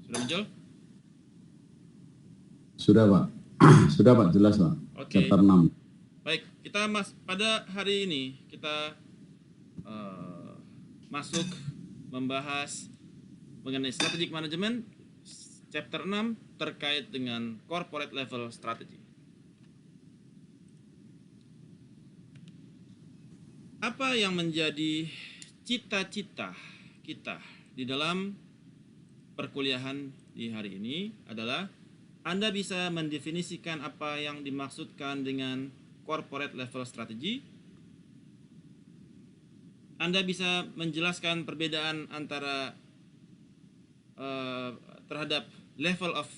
Sudah muncul? Sudah, Pak. Sudah, Pak. Jelas, Pak. Oke. Chapter 6. Baik, kita pada hari ini kita masuk membahas mengenai strategic management chapter 6 terkait dengan corporate level strategy. Apa yang menjadi cita-cita kita di dalam perkuliahan di hari ini adalah Anda bisa mendefinisikan apa yang dimaksudkan dengan corporate level strategy. Anda bisa menjelaskan perbedaan antara terhadap level of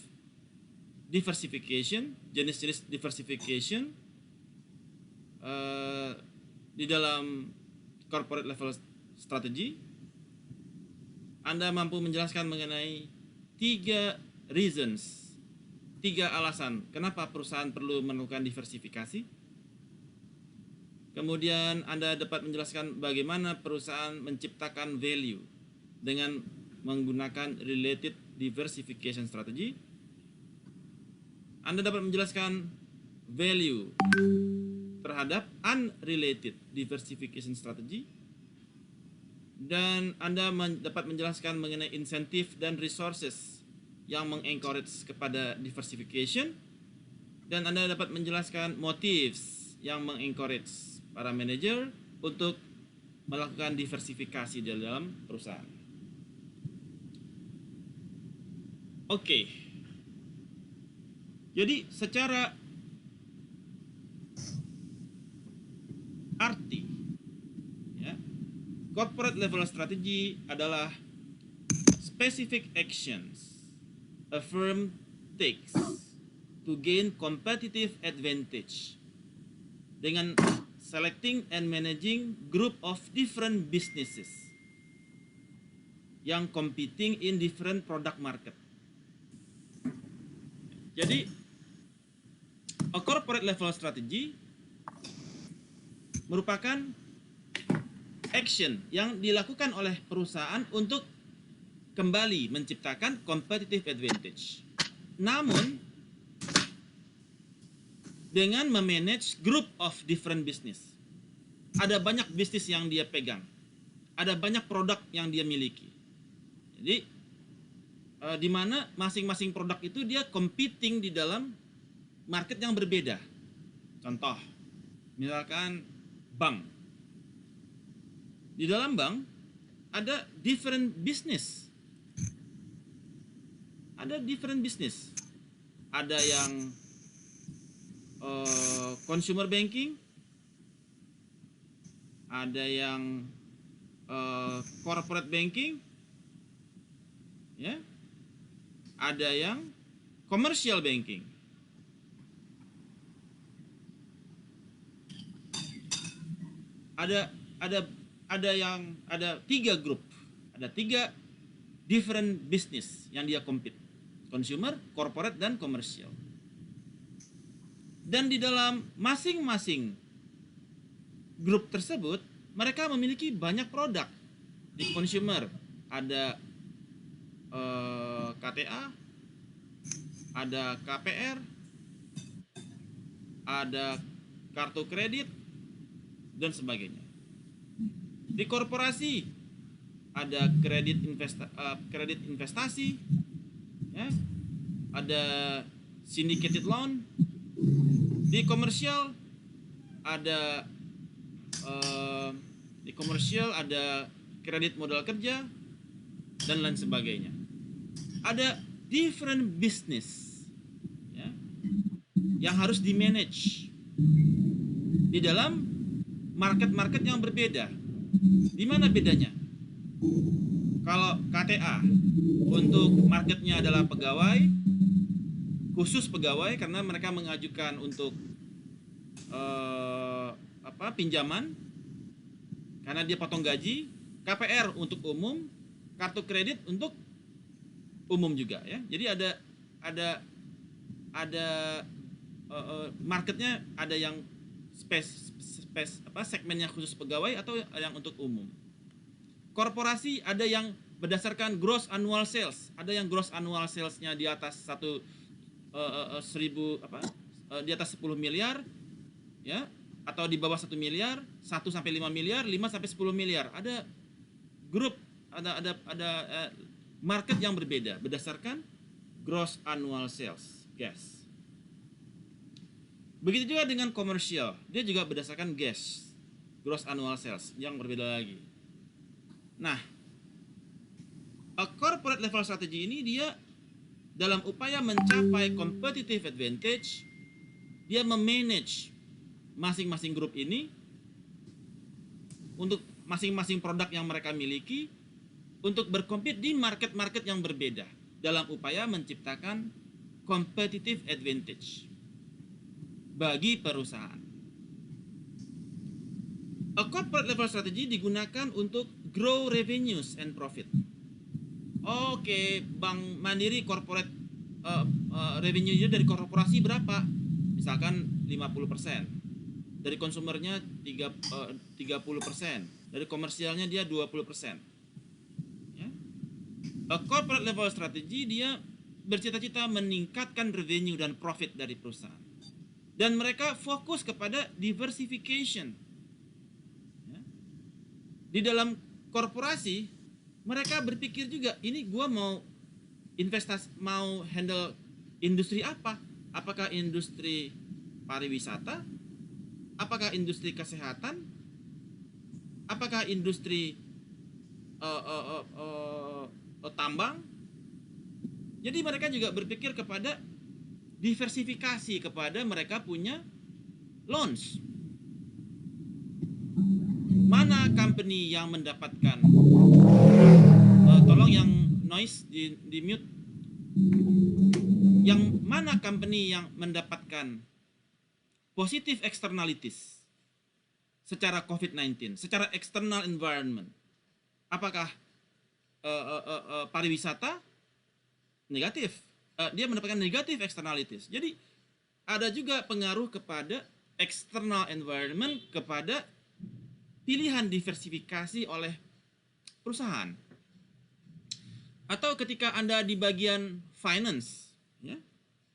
diversification, jenis-jenis diversification di dalam corporate level strategy. Anda mampu menjelaskan mengenai 3 reasons, 3 alasan kenapa perusahaan perlu melakukan diversifikasi. Kemudian Anda dapat menjelaskan bagaimana perusahaan menciptakan value dengan menggunakan related diversification strategy. Anda dapat menjelaskan value terhadap unrelated diversification strategy. Dan Anda dapat menjelaskan mengenai insentif dan resources yang mengencourage kepada diversification. Dan Anda dapat menjelaskan motives yang mengencourage para manajer untuk melakukan diversifikasi di dalam perusahaan. Oke. Jadi secara arti, ya, corporate level strategy adalah specific actions a firm takes to gain competitive advantage dengan selecting and managing group of different businesses yang competing in different product market. Jadi, a corporate level strategy merupakan action yang dilakukan oleh perusahaan untuk kembali menciptakan competitive advantage. Namun, dengan memanage group of different business. Ada banyak bisnis yang dia pegang. Ada banyak produk yang dia miliki. Jadi, di mana masing-masing produk itu dia competing di dalam market yang berbeda. Contoh, misalkan bank. Di dalam bank ada different business. Ada different business. Ada yang consumer banking, ada yang corporate banking, ya, ada yang commercial banking. Ada 3 grup, ada 3 different business yang dia compete, consumer, corporate, dan commercial. Dan di dalam masing-masing grup tersebut, mereka memiliki banyak produk. Di consumer ada KTA, ada KPR, ada kartu kredit, dan sebagainya. Di korporasi ada kredit investasi, ya, ada syndicated loan. Di komersial ada kredit modal kerja dan lain sebagainya. Ada different business, ya, yang harus di manage di dalam market-market yang berbeda. Di mana bedanya? Kalau KTA untuk marketnya adalah pegawai, khusus pegawai karena mereka mengajukan untuk pinjaman karena dia potong gaji. KPR untuk umum, kartu kredit untuk umum juga, ya. Jadi ada marketnya, ada yang segmennya khusus pegawai atau yang untuk umum. Korporasi ada yang berdasarkan gross annual sales. Ada yang gross annual sales-nya di atas di atas 10 miliar, ya, atau di bawah 1 miliar, 1 sampai 5 miliar, 5 sampai 10 miliar. Ada grup, ada market yang berbeda berdasarkan gross annual sales, guys. Begitu juga dengan komersial, dia juga berdasarkan gross annual sales yang berbeda lagi. Nah, corporate level strategy ini dia dalam upaya mencapai competitive advantage, dia memanage masing-masing grup ini untuk masing-masing produk yang mereka miliki untuk berkompet di market-market yang berbeda dalam upaya menciptakan competitive advantage bagi perusahaan. A corporate level strategy digunakan untuk grow revenues and profit. Oke, Bank Mandiri corporate revenue-nya dari korporasi berapa? Misalkan 50%. Dari konsumernya 30%. Dari komersialnya dia 20%. Ya. A corporate level strategy dia bercita-cita meningkatkan revenue dan profit dari perusahaan. Dan mereka fokus kepada diversification. Ya. Di dalam korporasi mereka berpikir juga, ini gua mau handle industri apa? Apakah industri pariwisata? Apakah industri kesehatan? Apakah industri tambang? Jadi mereka juga berpikir kepada diversifikasi, kepada mereka punya loans. Mana company yang mendapatkan tolong yang noise di mute. Yang mana company yang mendapatkan positive externalities secara COVID-19, secara external environment? Apakah pariwisata? Negatif. Dia mendapatkan negative externalities. Jadi ada juga pengaruh kepada external environment, kepada pilihan diversifikasi oleh perusahaan. Atau ketika Anda di bagian finance, ya,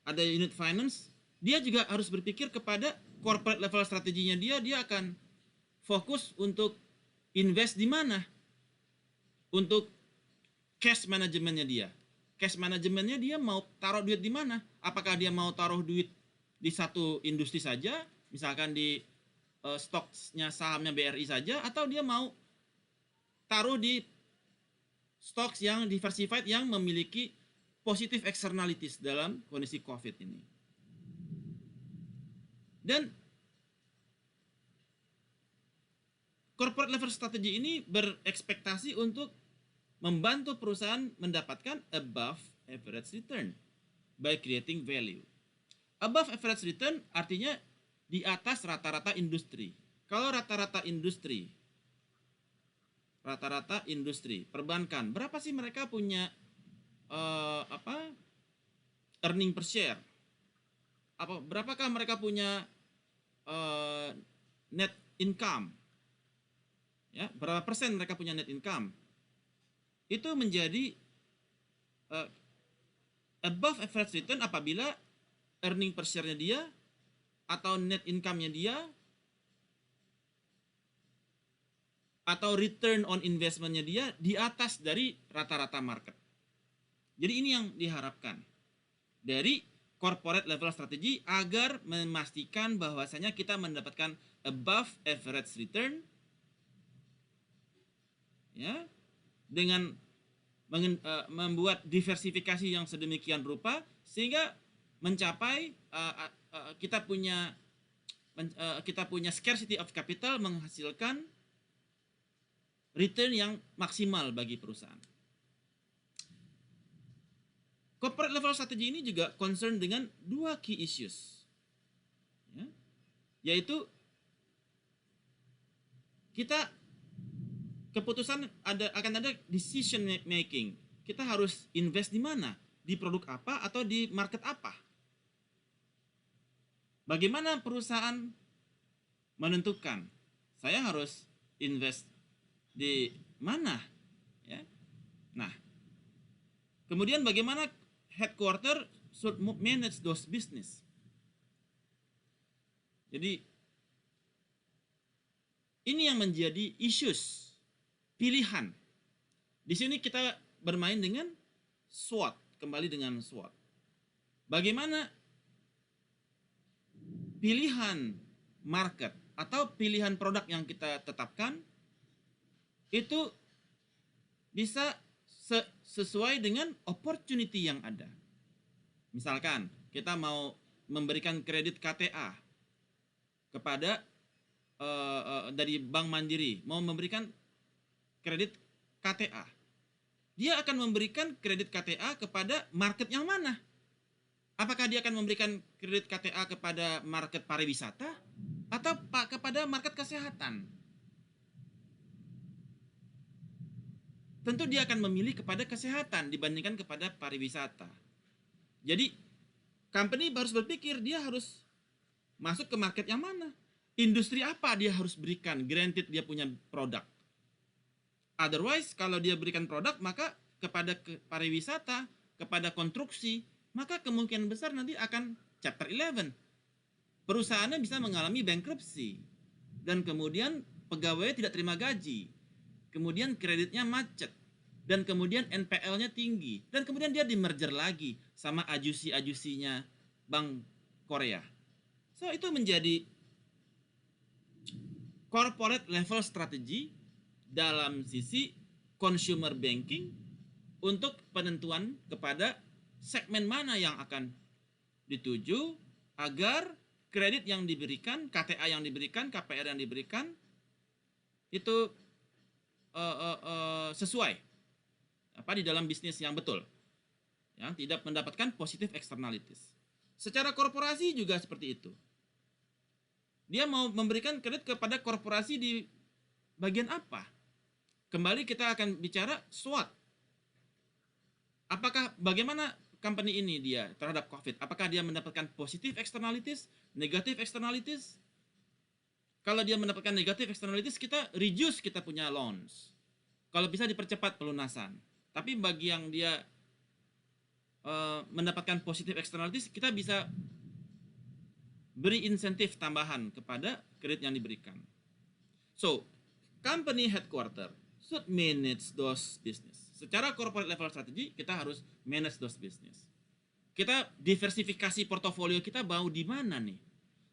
ada unit finance, dia juga harus berpikir kepada corporate level strateginya dia akan fokus untuk invest di mana? Untuk cash manajemennya dia. Cash manajemennya dia mau taruh duit di mana? Apakah dia mau taruh duit di satu industri saja, misalkan di stoknya sahamnya BRI saja, atau dia mau taruh di stocks yang diversified yang memiliki positive externalities dalam kondisi COVID ini. Dan corporate level strategy ini berekspektasi untuk membantu perusahaan mendapatkan above average return by creating value. Above average return artinya di atas rata-rata industri. Kalau rata-rata industri perbankan, berapa sih mereka punya earning per share? Berapakah mereka punya net income? Ya, berapa persen mereka punya net income? Itu menjadi above average return apabila earning per share-nya dia atau net income-nya dia atau return on investment-nya dia di atas dari rata-rata market. Jadi ini yang diharapkan dari corporate level strategy agar memastikan bahwasanya kita mendapatkan above average return, ya, dengan membuat diversifikasi yang sedemikian rupa sehingga mencapai kita punya scarcity of capital, menghasilkan return yang maksimal bagi perusahaan. Corporate level strategy ini juga concern dengan dua key issues, ya, yaitu kita keputusan akan ada decision making. Kita harus invest di mana? Di produk apa atau di market apa? Bagaimana perusahaan menentukan saya harus invest di mana? Ya. Nah, kemudian bagaimana headquarter should manage those business. Jadi ini yang menjadi issues, pilihan. Di sini kita bermain dengan SWOT, kembali dengan SWOT. Bagaimana pilihan market atau pilihan produk yang kita tetapkan itu bisa sesuai dengan opportunity yang ada. Misalkan kita mau memberikan kredit KTA kepada dari Bank Mandiri, mau memberikan kredit KTA. Dia akan memberikan kredit KTA kepada market yang mana? Apakah dia akan memberikan kredit KTA kepada market pariwisata atau kepada market kesehatan? Tentu dia akan memilih kepada kesehatan dibandingkan kepada pariwisata. Jadi, company harus berpikir dia harus masuk ke market yang mana. Industri apa dia harus berikan, granted dia punya produk. Otherwise, kalau dia berikan produk, maka kepada pariwisata, kepada konstruksi, maka kemungkinan besar nanti akan chapter 11. Perusahaannya bisa mengalami bankruptcy. Dan kemudian pegawainya tidak terima gaji. Kemudian kreditnya macet. Dan kemudian NPL-nya tinggi. Dan kemudian dia di-merger lagi sama ajusi-ajusinya Bank Korea. So, itu menjadi corporate level strategy dalam sisi consumer banking untuk penentuan kepada segmen mana yang akan dituju agar kredit yang diberikan, KTA yang diberikan, KPR yang diberikan itu sesuai di dalam bisnis yang betul, yang tidak mendapatkan positive externalities. Secara korporasi juga seperti itu. Dia mau memberikan kredit kepada korporasi di bagian apa? Kembali kita akan bicara SWOT. Apakah bagaimana company ini dia terhadap COVID? Apakah dia mendapatkan positive externalities, negative externalities? Kalau dia mendapatkan negative externalities, kita reduce kita punya loans. Kalau bisa dipercepat pelunasan. Tapi bagi yang dia mendapatkan positive externalities, kita bisa beri insentif tambahan kepada kredit yang diberikan. So, company headquarter should manage those business. Secara corporate level strategy, kita harus manage those business. Kita diversifikasi portofolio kita mau di mana nih?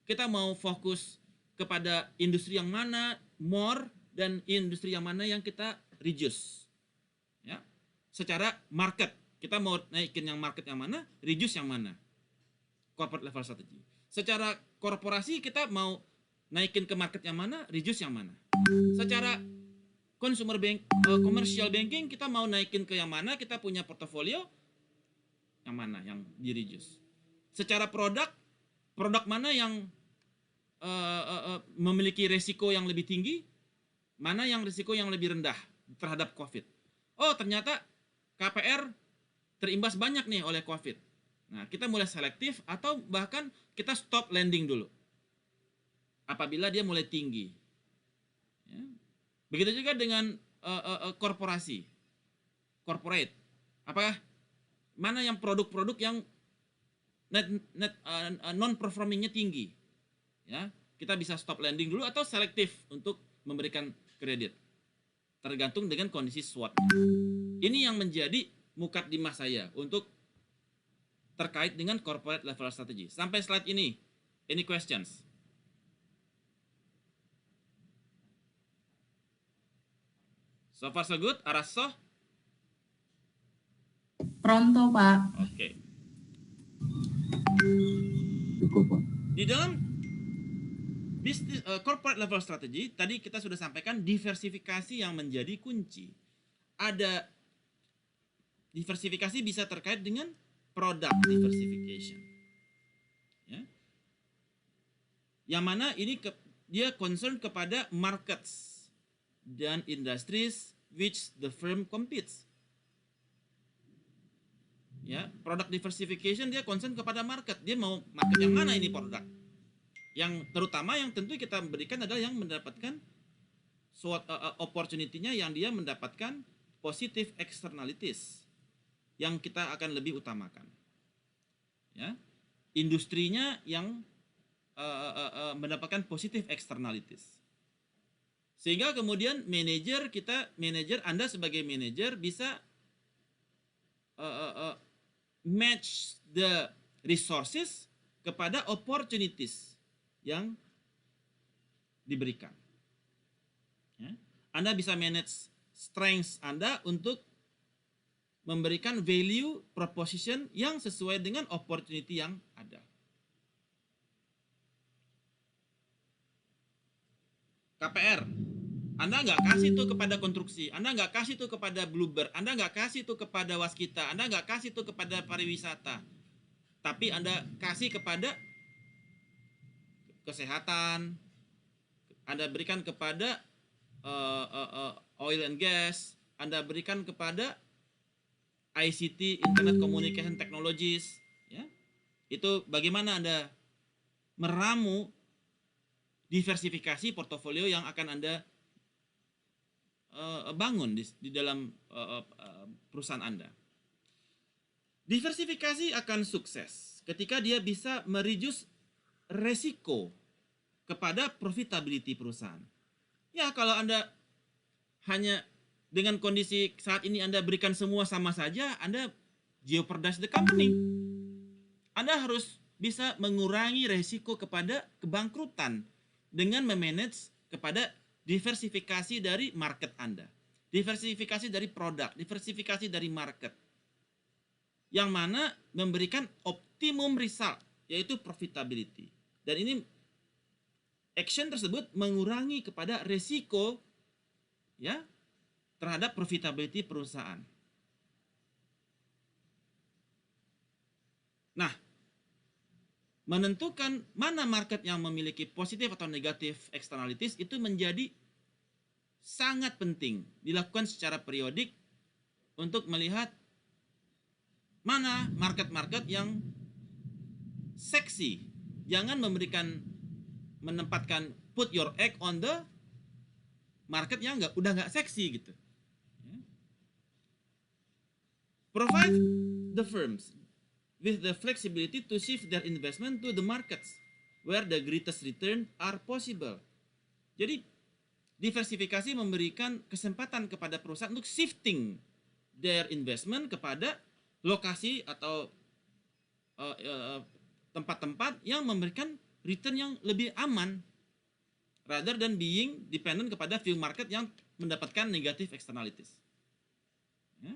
Kita mau fokus kepada industri yang mana more dan industri yang mana yang kita reduce. Ya. Secara market, kita mau naikin yang market yang mana, reduce yang mana. Corporate level strategy. Secara korporasi kita mau naikin ke market yang mana, reduce yang mana. Secara consumer bank, commercial banking kita mau naikin ke yang mana, kita punya portofolio yang mana yang di reduce. Secara produk mana yang memiliki resiko yang lebih tinggi, mana yang risiko yang lebih rendah terhadap COVID. Oh, ternyata KPR terimbas banyak nih oleh COVID. Nah, kita mulai selektif atau bahkan kita stop lending dulu. Apabila dia mulai tinggi. Ya. Begitu juga dengan korporasi. Corporate. Apakah mana yang produk-produk yang non-performingnya tinggi. Ya, kita bisa stop lending dulu atau selektif untuk memberikan kredit. Tergantung dengan kondisi SWOT. Ini yang menjadi mukadimah saya untuk terkait dengan corporate level strategy. Sampai slide ini, any questions? So far so good, Arasso? Pronto, Pak. Oke. Cukup, Pak. Di dalam bisnis corporate level strategy, tadi kita sudah sampaikan diversifikasi yang menjadi kunci. Ada diversifikasi bisa terkait dengan product diversification. Ya. Yang mana ini dia concern kepada markets dan industries which the firm competes. Ya, product diversification dia concern kepada market. Dia mau market yang mana ini produk? Yang terutama yang tentu kita berikan adalah yang mendapatkan opportunity-nya yang dia mendapatkan positive externalities yang kita akan lebih utamakan. Ya, industrinya yang mendapatkan positive externalities. Sehingga kemudian manajer Anda sebagai manajer bisa match the resources kepada opportunities yang diberikan. Ya. Anda bisa manage strengths Anda untuk memberikan value proposition yang sesuai dengan opportunity yang ada. KPR, Anda nggak kasih itu kepada konstruksi, Anda nggak kasih itu kepada Bluebird, Anda nggak kasih itu kepada Waskita, Anda nggak kasih itu kepada pariwisata, tapi Anda kasih kepada kesehatan, Anda berikan kepada oil and gas, Anda berikan kepada ICT, Internet Communication Technologies, ya. Itu bagaimana Anda meramu diversifikasi portofolio yang akan Anda bangun di dalam perusahaan Anda. Diversifikasi akan sukses ketika dia bisa mereduce resiko kepada profitability perusahaan. Ya, kalau Anda hanya dengan kondisi saat ini Anda berikan semua sama saja, Anda jeopardize the company. Anda harus bisa mengurangi resiko kepada kebangkrutan dengan memanage kepada diversifikasi dari market Anda, diversifikasi dari produk, diversifikasi dari market, yang mana memberikan optimum result, yaitu profitability. Dan ini action tersebut mengurangi kepada resiko, ya, terhadap profitability perusahaan. Nah, menentukan mana market yang memiliki positif atau negatif externalities itu menjadi sangat penting dilakukan secara periodik untuk melihat mana market-market yang seksi. Jangan menempatkan put your egg on the market yang udah nggak seksi gitu. Provide the firms with the flexibility to shift their investment to the markets where the greatest return are possible. Jadi diversifikasi memberikan kesempatan kepada perusahaan untuk shifting their investment kepada lokasi atau tempat-tempat yang memberikan return yang lebih aman, rather than being dependent kepada few market yang mendapatkan negative externalities. Ya.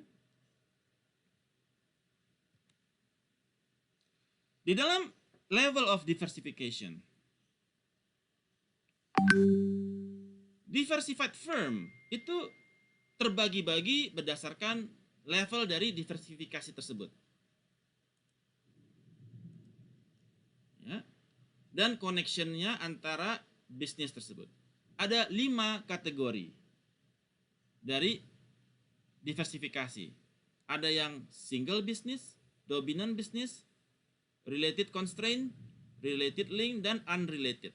Di dalam level of diversification, diversified firm itu terbagi-bagi berdasarkan level dari diversifikasi tersebut. Ya. Dan connection-nya antara bisnis tersebut. Ada 5 kategori dari diversifikasi. Ada yang single business, dominant business, related constraint, related link, dan unrelated.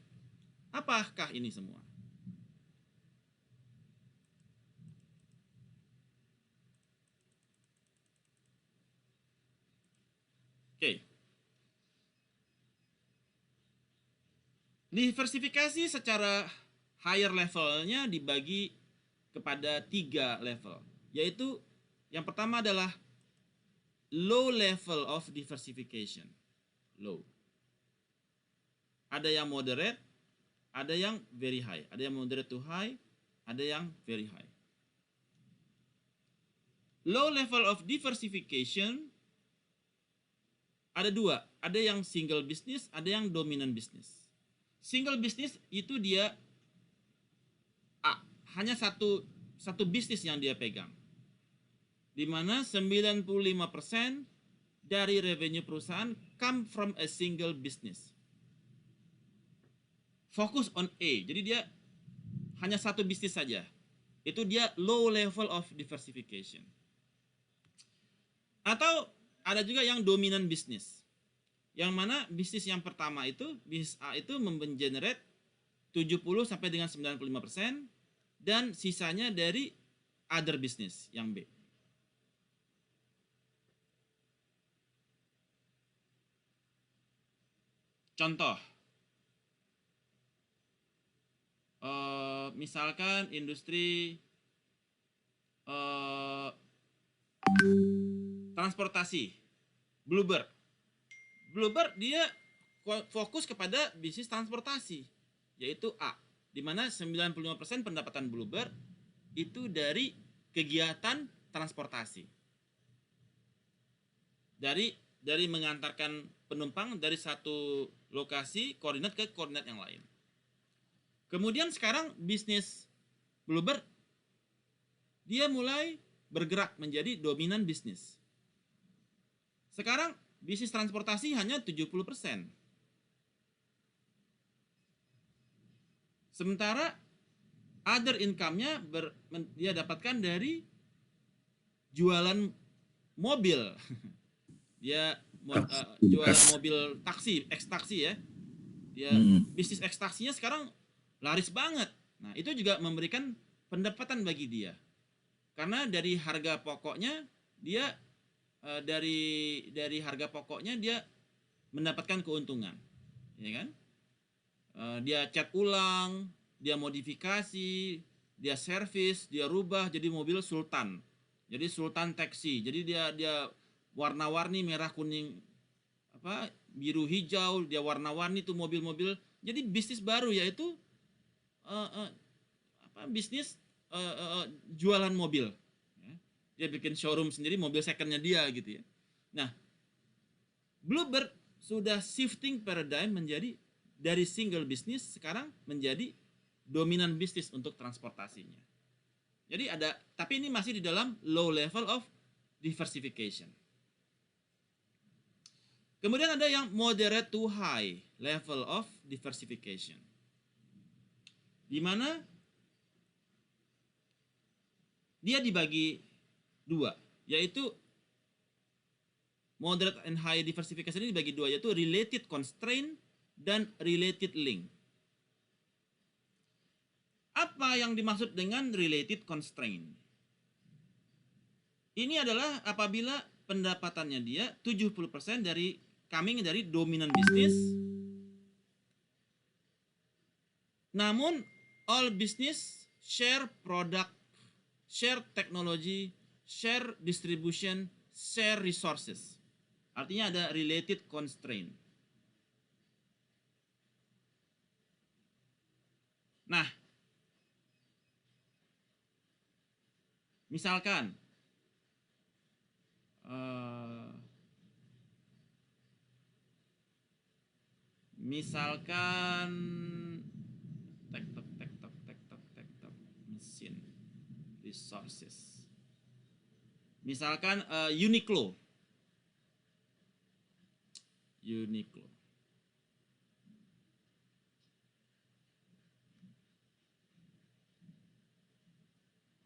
Apakah ini semua? Oke. Diversifikasi secara higher levelnya dibagi kepada 3 level, yaitu yang pertama adalah low level of diversification. Low. Ada yang moderate, ada yang very high, ada yang moderate to high, ada yang very high. Low level of diversification ada 2, ada yang single business, ada yang dominant business. Single business itu dia hanya satu bisnis yang dia pegang, di mana 95% dari revenue perusahaan come from a single business. Fokus on A, jadi dia hanya satu bisnis saja. Itu dia low level of diversification. Atau ada juga yang dominant business, yang mana bisnis yang pertama itu, bisnis A itu mengenerate 70 sampai dengan 95%, dan sisanya dari other business yang B. Contoh, misalkan industri transportasi, Bluebird. Bluebird dia fokus kepada bisnis transportasi, yaitu A, di mana 95% pendapatan Bluebird itu dari kegiatan transportasi. Dari mengantarkan penumpang dari satu lokasi koordinat ke koordinat yang lain. Kemudian sekarang bisnis Bluebird dia mulai bergerak menjadi dominan bisnis. Sekarang bisnis transportasi hanya 70%. Sementara other income-nya dia dapatkan dari jualan mobil. Dia jualan mobil taksi, eks-taksi ya. Dia bisnis eks-taksinya sekarang laris banget. Nah, itu juga memberikan pendapatan bagi dia. Karena dari harga pokoknya dia dari harga pokoknya dia mendapatkan keuntungan, ya kan? Dia cat ulang, dia modifikasi, dia servis, dia rubah jadi mobil Sultan. Jadi Sultan taxi. Jadi dia warna-warni merah, kuning, biru, hijau, dia warna-warni tuh mobil-mobil. Jadi bisnis baru yaitu bisnis jualan mobil. Dia bikin showroom sendiri mobil secondnya dia gitu ya. Nah, Bluebird sudah shifting paradigm menjadi dari single bisnis sekarang menjadi dominan bisnis untuk transportasinya. Jadi tapi ini masih di dalam low level of diversification. Kemudian ada yang moderate to high level of diversification. Di mana dia dibagi dua, yaitu moderate and high diversification ini dibagi dua, yaitu related constraint dan related link. Apa yang dimaksud dengan related constraint? Ini adalah apabila pendapatannya dia 70% dari coming dari dominant business, namun all business share product, share technology, share distribution, share resources. Artinya ada related constraint. Nah, misalkan tektok mesin resources. Misalkan Uniqlo.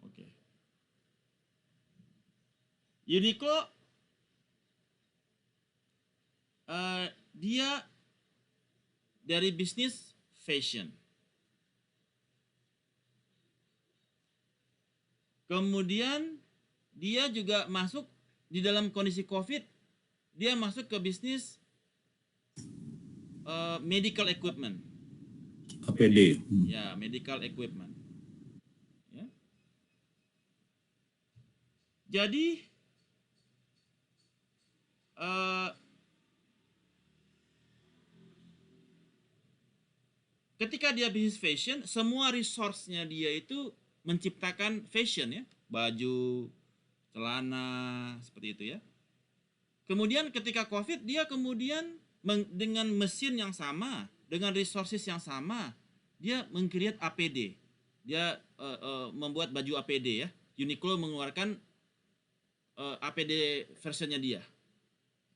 Oke. Uniqlo dia dari bisnis fashion. Kemudian dia juga masuk di dalam kondisi COVID, dia masuk ke bisnis medical equipment. APD. Ya, medical equipment. Ya. Jadi ketika dia bisnis fashion, semua resource-nya dia itu menciptakan fashion ya, baju, celana, seperti itu ya. Kemudian ketika COVID, dia kemudian dengan mesin yang sama, dengan resources yang sama, dia meng-create APD. Dia membuat baju APD ya. Uniqlo mengeluarkan APD versionnya dia.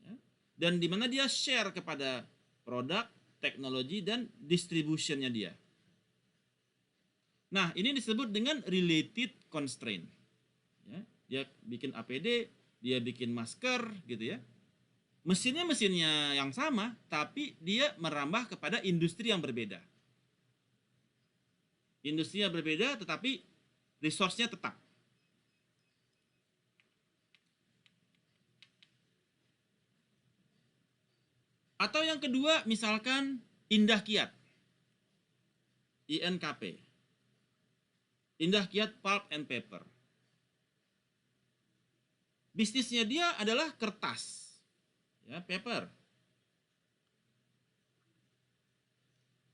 Ya. Dan di mana dia share kepada produk, teknologi, dan distributionnya dia. Nah, ini disebut dengan related constraint. Ya, dia bikin APD, dia bikin masker, gitu ya. Mesinnya yang sama, tapi dia merambah kepada industri yang berbeda. Industrinya berbeda, tetapi resource-nya tetap. Atau yang kedua, misalkan Indah Kiat, INKP, Indah Kiat Pulp and Paper. Bisnisnya dia adalah kertas, ya, paper.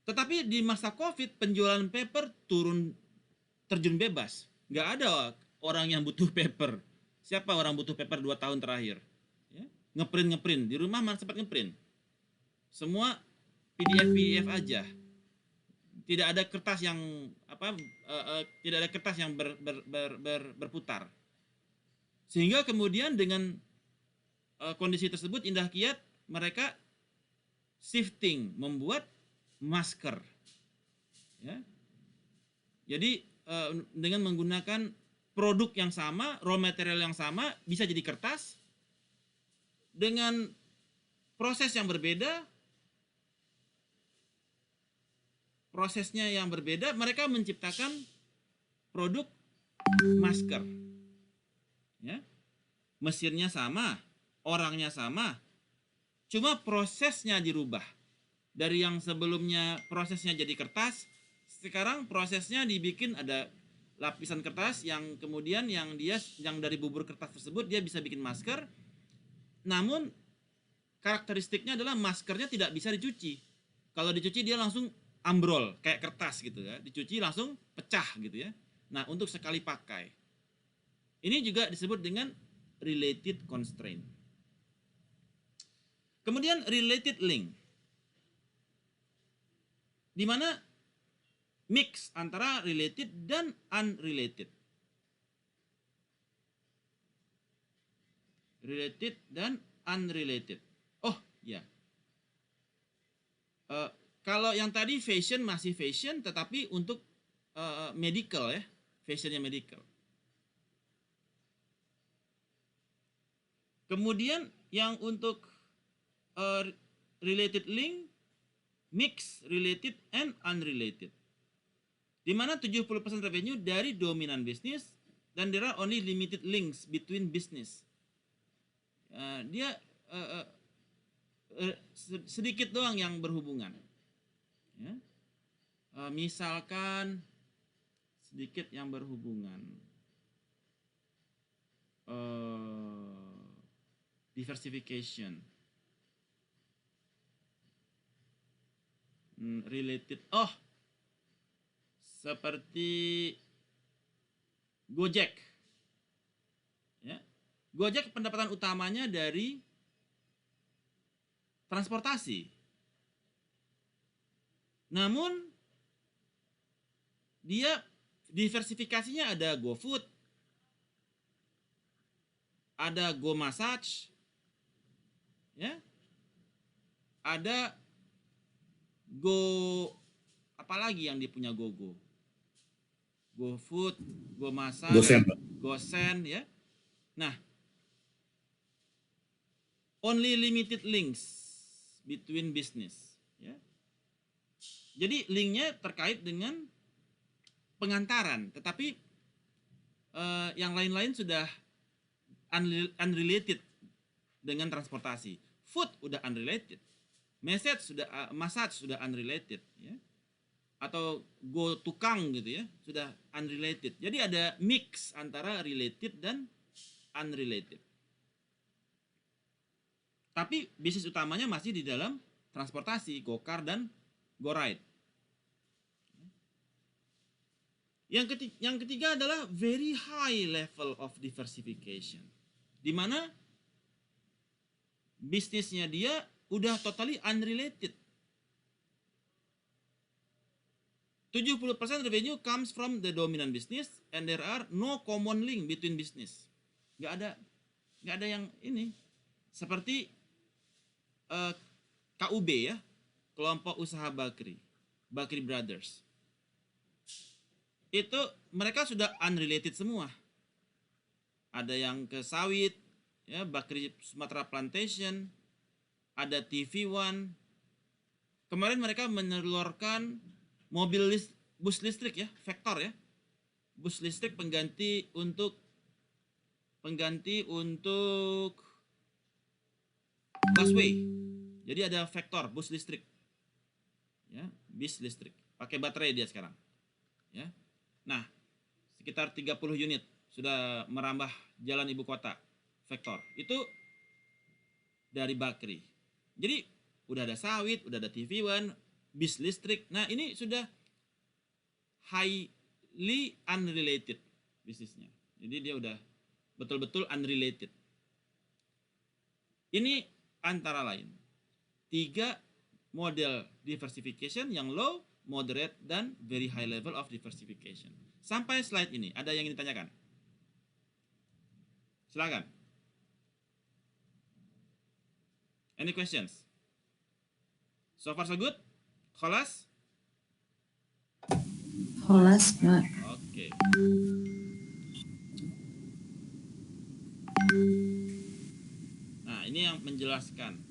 Tetapi di masa COVID, penjualan paper turun, terjun bebas. Nggak ada orang yang butuh paper. Siapa orang butuh paper 2 tahun terakhir? Ya, ngeprint, di rumah mana sempat ngeprint. Semua PDF aja. Tidak ada kertas yang tidak ada kertas yang berputar. Sehingga kemudian dengan kondisi tersebut, Indah Kiat mereka shifting membuat masker, ya. Jadi dengan menggunakan produk yang sama, raw material yang sama, bisa jadi kertas dengan proses yang berbeda, prosesnya yang berbeda, mereka menciptakan produk masker, ya. Mesinnya sama, orangnya sama, cuma prosesnya dirubah. Dari yang sebelumnya prosesnya jadi kertas, sekarang prosesnya dibikin ada lapisan kertas yang kemudian yang dari bubur kertas tersebut dia bisa bikin masker. Namun karakteristiknya adalah maskernya tidak bisa dicuci. Kalau dicuci dia langsung ambrol kayak kertas gitu ya, dicuci langsung pecah gitu ya. Nah, untuk sekali pakai. Ini juga disebut dengan related constraint. Kemudian related link, di mana mix antara related dan unrelated. Related dan unrelated. Oh ya, kalau yang tadi fashion masih fashion, tetapi untuk medical ya, fashionnya medical. Kemudian yang untuk related link, mix related and unrelated. Di mana 70% revenue dari dominan bisnis dan there are only limited links between business. Dia sedikit doang yang berhubungan. Ya. Misalkan sedikit yang berhubungan. Diversification. Related. Oh, seperti Gojek. Ya. Gojek pendapatan utamanya dari transportasi. Namun dia diversifikasinya ada GoFood, ada GoMassage, ya. Ada Go, apalagi yang dia punya GoFood, GoMassage, GoSend, ya. Nah, only limited links between business, ya. Jadi linknya terkait dengan pengantaran, tetapi yang lain-lain sudah unrelated dengan transportasi. Food udah unrelated. Massage sudah unrelated, ya. Atau go tukang gitu ya, sudah unrelated. Jadi ada mix antara related dan unrelated. Tapi bisnis utamanya masih di dalam transportasi, GoCar dan GoRide. Yang ketiga adalah very high level of diversification, di mana bisnisnya dia udah totally unrelated. 70% revenue comes from the dominant business and there are no common link between business. Nggak ada yang ini. Seperti KUB ya, kelompok usaha Bakri Brothers. Itu mereka sudah unrelated semua. Ada yang ke sawit, ya, Bakri Sumatera Plantation, ada TV One. Kemarin mereka menelurkan bus listrik ya, Vector ya. Bus listrik pengganti untuk busway. Jadi ada vektor bus listrik, ya, bis listrik, pakai baterai dia sekarang, ya. Nah, sekitar 30 unit sudah merambah jalan ibu kota, vektor. Itu dari Bakri. Jadi udah ada sawit, udah ada TV1, bis listrik. Nah, ini sudah highly unrelated bisnisnya. Jadi dia udah betul-betul unrelated. Ini antara lain 3 model diversification yang low, moderate, dan very high level of diversification. Sampai slide ini, ada yang ingin ditanyakan? Silakan. Any questions? So far so good? Kholas? Kholas, Pak. Oke. Nah, ini yang menjelaskan.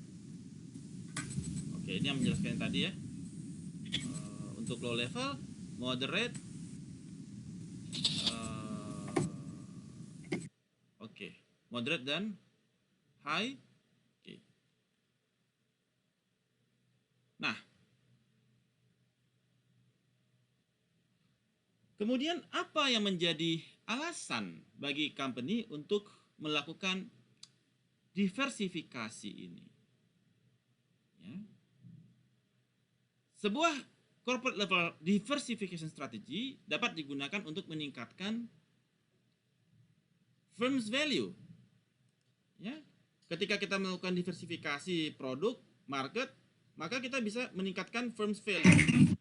Oke, ini yang menjelaskan yang tadi ya. Untuk low level, moderate, oke, moderate dan high. Oke. Nah, kemudian apa yang menjadi alasan bagi company untuk melakukan diversifikasi ini? Ya. Sebuah corporate level diversification strategy dapat digunakan untuk meningkatkan firm's value. Ya. Ketika kita melakukan diversifikasi produk, market, maka kita bisa meningkatkan firm's value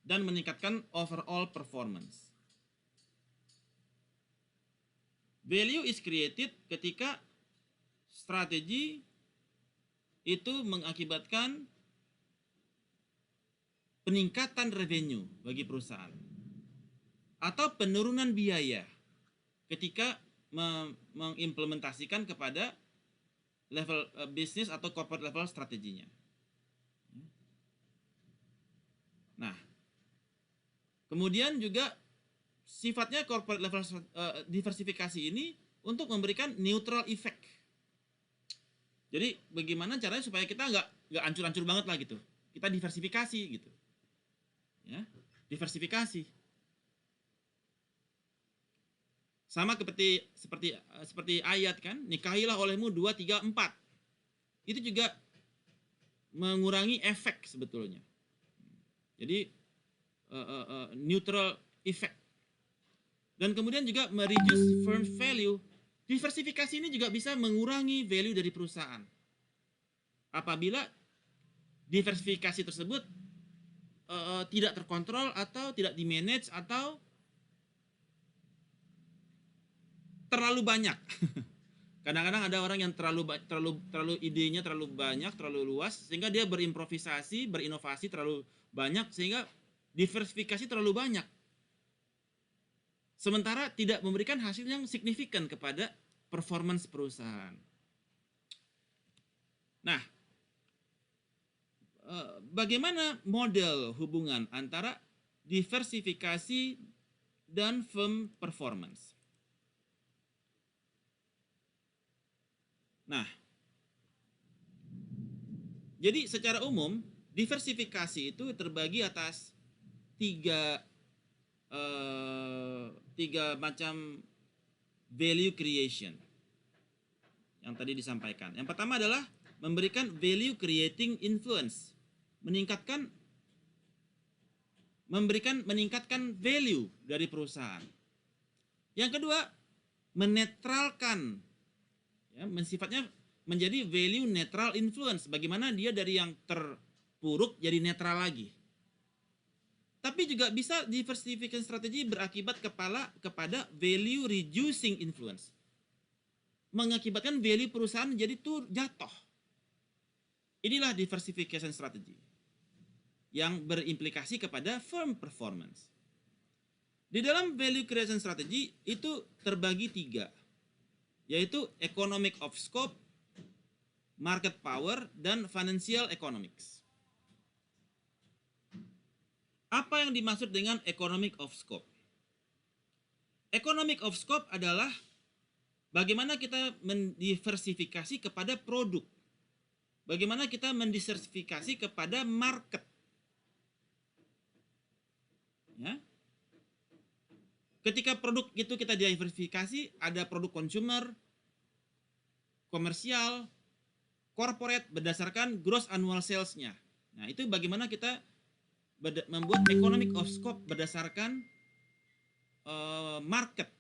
dan meningkatkan overall performance. Value is created ketika strategi itu mengakibatkan peningkatan revenue bagi perusahaan atau penurunan biaya ketika mengimplementasikan kepada level bisnis atau corporate level strateginya. Nah, kemudian juga sifatnya corporate level diversifikasi ini untuk memberikan neutral effect. Jadi bagaimana caranya supaya kita nggak hancur-hancur banget lah gitu. Kita diversifikasi gitu. Ya, diversifikasi. Sama seperti ayat kan, nikahilah olehmu 2, 3, 4. Itu juga mengurangi efek sebetulnya. Jadi neutral effect. Dan kemudian juga mereduce firm value. Diversifikasi ini juga bisa mengurangi value dari perusahaan. Apabila diversifikasi tersebut tidak terkontrol atau tidak dimanage atau terlalu banyak. Kadang-kadang ada orang yang terlalu idenya terlalu banyak, terlalu luas sehingga dia berimprovisasi, berinovasi terlalu banyak sehingga diversifikasi terlalu banyak. Sementara tidak memberikan hasil yang signifikan kepada performance perusahaan. Nah, bagaimana model hubungan antara diversifikasi dan firm performance? Nah, jadi secara umum diversifikasi itu terbagi atas tiga macam value creation yang tadi disampaikan. Yang pertama adalah memberikan value creating influence, meningkatkan value dari perusahaan. Yang kedua, menetralkan, ya, sifatnya menjadi value neutral influence. Bagaimana dia dari yang terpuruk jadi netral lagi. Tapi juga bisa diversification strategi berakibat kepada value reducing influence. Mengakibatkan value perusahaan menjadi jatuh. Inilah diversification strategi yang berimplikasi kepada firm performance. Di dalam value creation strategy itu terbagi 3, yaitu economic of scope, market power, dan financial economics. Apa yang dimaksud dengan economic of scope? Economic of scope adalah bagaimana kita mendiversifikasi kepada produk. bagaimana kita mendiversifikasi kepada market. Ya. Ketika produk itu kita diversifikasi, ada produk consumer, komersial, corporate berdasarkan gross annual sales-nya. Nah, itu bagaimana kita membuat economic of scope berdasarkan market.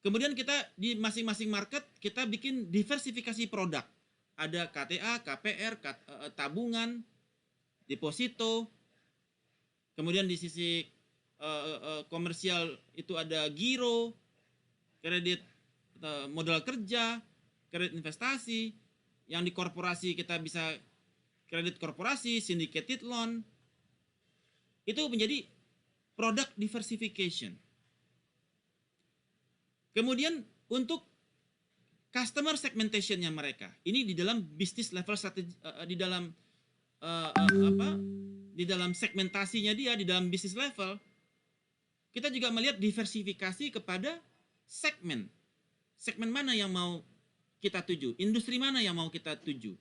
Kemudian kita di masing-masing market kita bikin diversifikasi produk. Ada KTA, KPR, tabungan, deposito. Kemudian di sisi komersial itu ada giro, kredit modal kerja, kredit investasi. Yang di korporasi kita bisa kredit korporasi, syndicated loan. Itu menjadi product diversification. Kemudian untuk customer segmentation-nya mereka, ini di dalam business level strategi, di dalam segmentasinya dia, di dalam business level, kita juga melihat diversifikasi kepada segmen. Segmen mana yang mau kita tuju, industri mana yang mau kita tuju,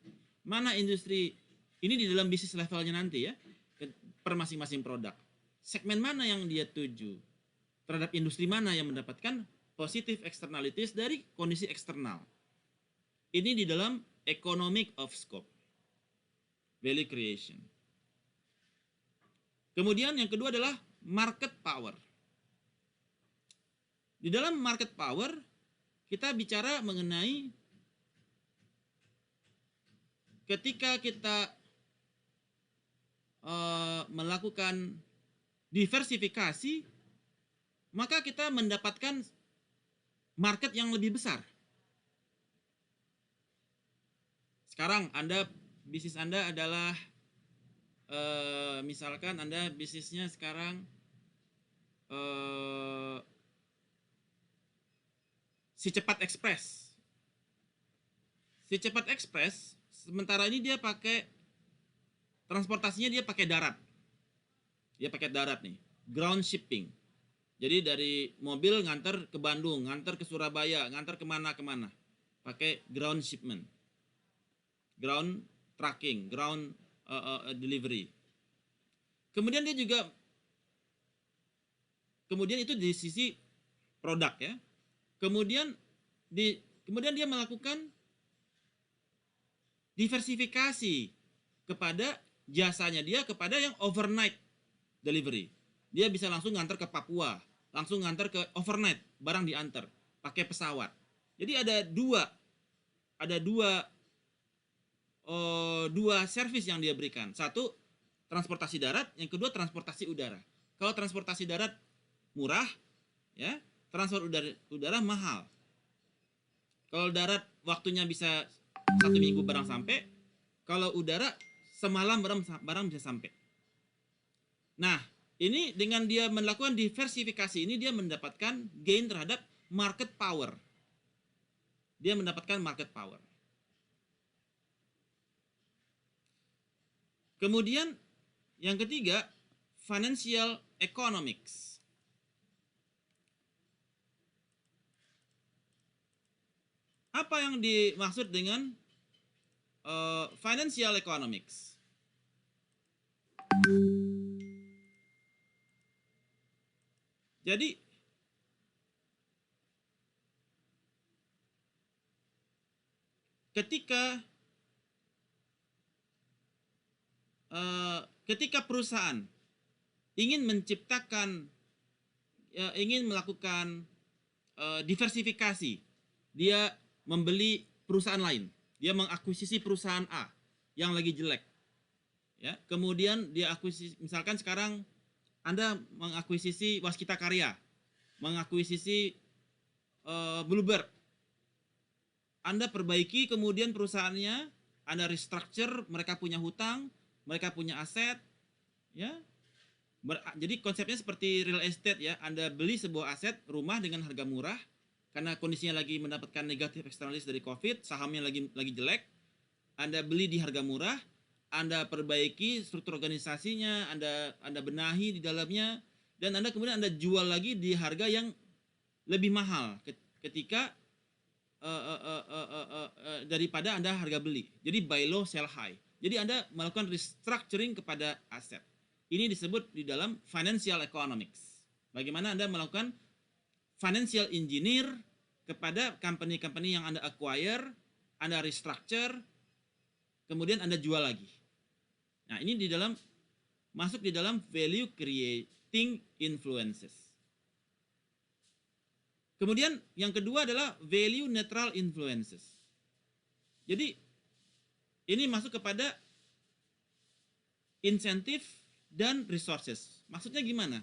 mana industri ini di dalam business levelnya nanti ya, per masing-masing produk. Segmen mana yang dia tuju, terhadap industri mana yang mendapatkan positive externalities dari kondisi eksternal. Ini di dalam economic of scope, value creation. Kemudian yang kedua adalah market power. Di dalam market power, kita bicara mengenai ketika kita melakukan diversifikasi, maka kita mendapatkan market yang lebih besar. Sekarang bisnis Anda adalah misalkan Anda bisnisnya sekarang Si Cepat Express. Si Cepat Express sementara ini dia pakai transportasinya dia pakai darat. Dia pakai darat nih, ground shipping. Jadi dari mobil nganter ke Bandung, nganter ke Surabaya, nganter kemana-kemana. Pakai ground shipment. Ground trucking, ground delivery. Kemudian dia juga, kemudian itu di sisi produk ya. Kemudian dia melakukan diversifikasi kepada jasanya dia kepada yang overnight delivery. Dia bisa langsung nganter ke Papua, langsung nganter ke overnight, barang diantar pakai pesawat. Jadi ada dua service yang dia berikan. Satu transportasi darat, yang kedua transportasi udara. Kalau transportasi darat murah, ya, transport udara mahal. Kalau darat waktunya bisa 1 minggu barang sampai, kalau udara semalam barang bisa sampai. Nah, ini dengan dia melakukan diversifikasi ini dia mendapatkan gain terhadap market power. Dia mendapatkan market power. Kemudian yang ketiga, financial economics. Apa yang dimaksud dengan financial economics? Jadi ketika perusahaan ingin melakukan diversifikasi, dia membeli perusahaan lain, dia mengakuisisi perusahaan A yang lagi jelek, ya. Kemudian dia akuisisi, misalkan sekarang Anda mengakuisisi Waskita Karya, mengakuisisi Bluebird, Anda perbaiki kemudian perusahaannya, Anda restructure, mereka punya hutang, mereka punya aset, ya. Jadi konsepnya seperti real estate ya, Anda beli sebuah aset rumah dengan harga murah karena kondisinya lagi mendapatkan negatif externalities dari COVID, sahamnya lagi jelek, Anda beli di harga murah, Anda perbaiki struktur organisasinya, Anda benahi di dalamnya, dan Anda kemudian Anda jual lagi di harga yang lebih mahal ketika daripada Anda harga beli. Jadi buy low, sell high. Jadi Anda melakukan restructuring kepada aset. Ini disebut di dalam financial economics. Bagaimana Anda melakukan financial engineer kepada company-company yang Anda acquire, Anda restructure, kemudian Anda jual lagi. Nah, ini masuk di dalam value creating influences. Kemudian yang kedua adalah value neutral influences. Jadi ini masuk kepada insentif dan resources. Maksudnya gimana?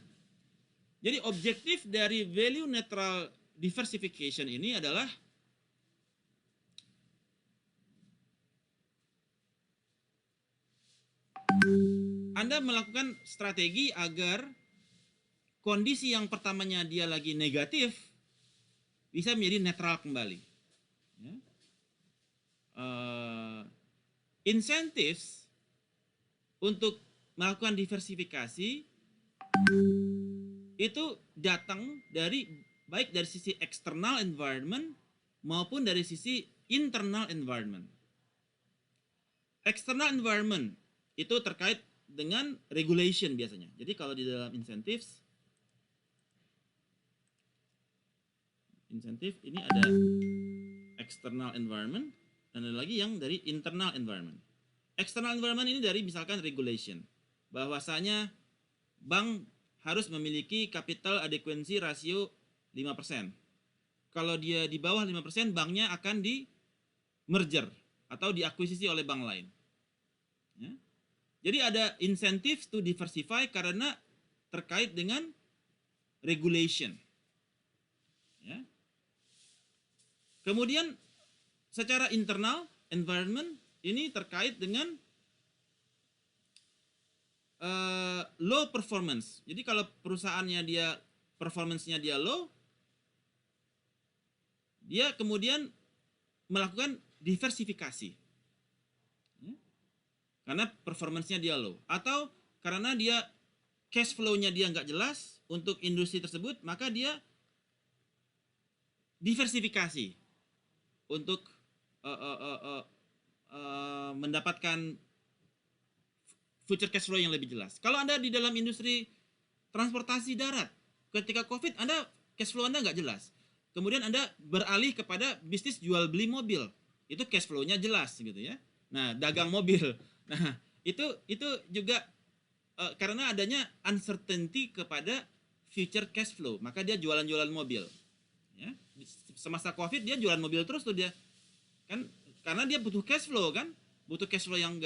Jadi objektif dari value neutral diversification ini adalah Anda melakukan strategi agar kondisi yang pertamanya dia lagi negatif bisa menjadi netral kembali. Ya. Incentives untuk melakukan diversifikasi itu datang baik dari sisi external environment maupun dari sisi internal environment. External environment itu terkait dengan regulation biasanya. Jadi kalau di dalam insentif ini ada external environment dan ada lagi yang dari internal environment. External environment ini dari misalkan regulation, bahwasanya bank harus memiliki capital adequacy ratio 5%. Kalau dia di bawah 5%, banknya akan di merger atau diakuisisi oleh bank lain. Ya. Jadi ada incentive to diversify karena terkait dengan regulation. Ya. Kemudian secara internal environment ini terkait dengan low performance. Jadi kalau perusahaannya dia performance-nya dia low, dia kemudian melakukan diversifikasi. Ya. Karena performance-nya dia low. Atau karena dia cash flow-nya dia nggak jelas untuk industri tersebut, maka dia diversifikasi untuk mendapatkan future cash flow yang lebih jelas. Kalau Anda di dalam industri transportasi darat, ketika COVID, Anda cash flow Anda nggak jelas. Kemudian Anda beralih kepada bisnis jual beli mobil, itu cash flow-nya jelas gitu ya. Nah, dagang mobil. Nah, itu juga karena adanya uncertainty kepada future cash flow, maka dia jualan-jualan mobil. Ya, semasa COVID dia jualan mobil terus tuh dia, kan karena dia butuh cash flow kan, butuh cash flow yang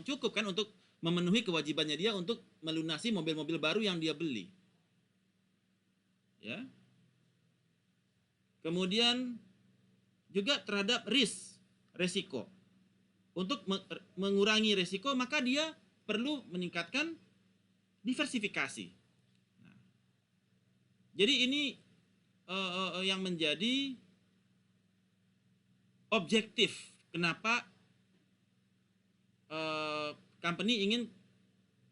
cukup kan untuk memenuhi kewajibannya dia untuk melunasi mobil-mobil baru yang dia beli. Ya. Kemudian juga terhadap resiko. Untuk mengurangi resiko maka dia perlu meningkatkan diversifikasi. Nah, jadi ini yang menjadi objektif kenapa company ingin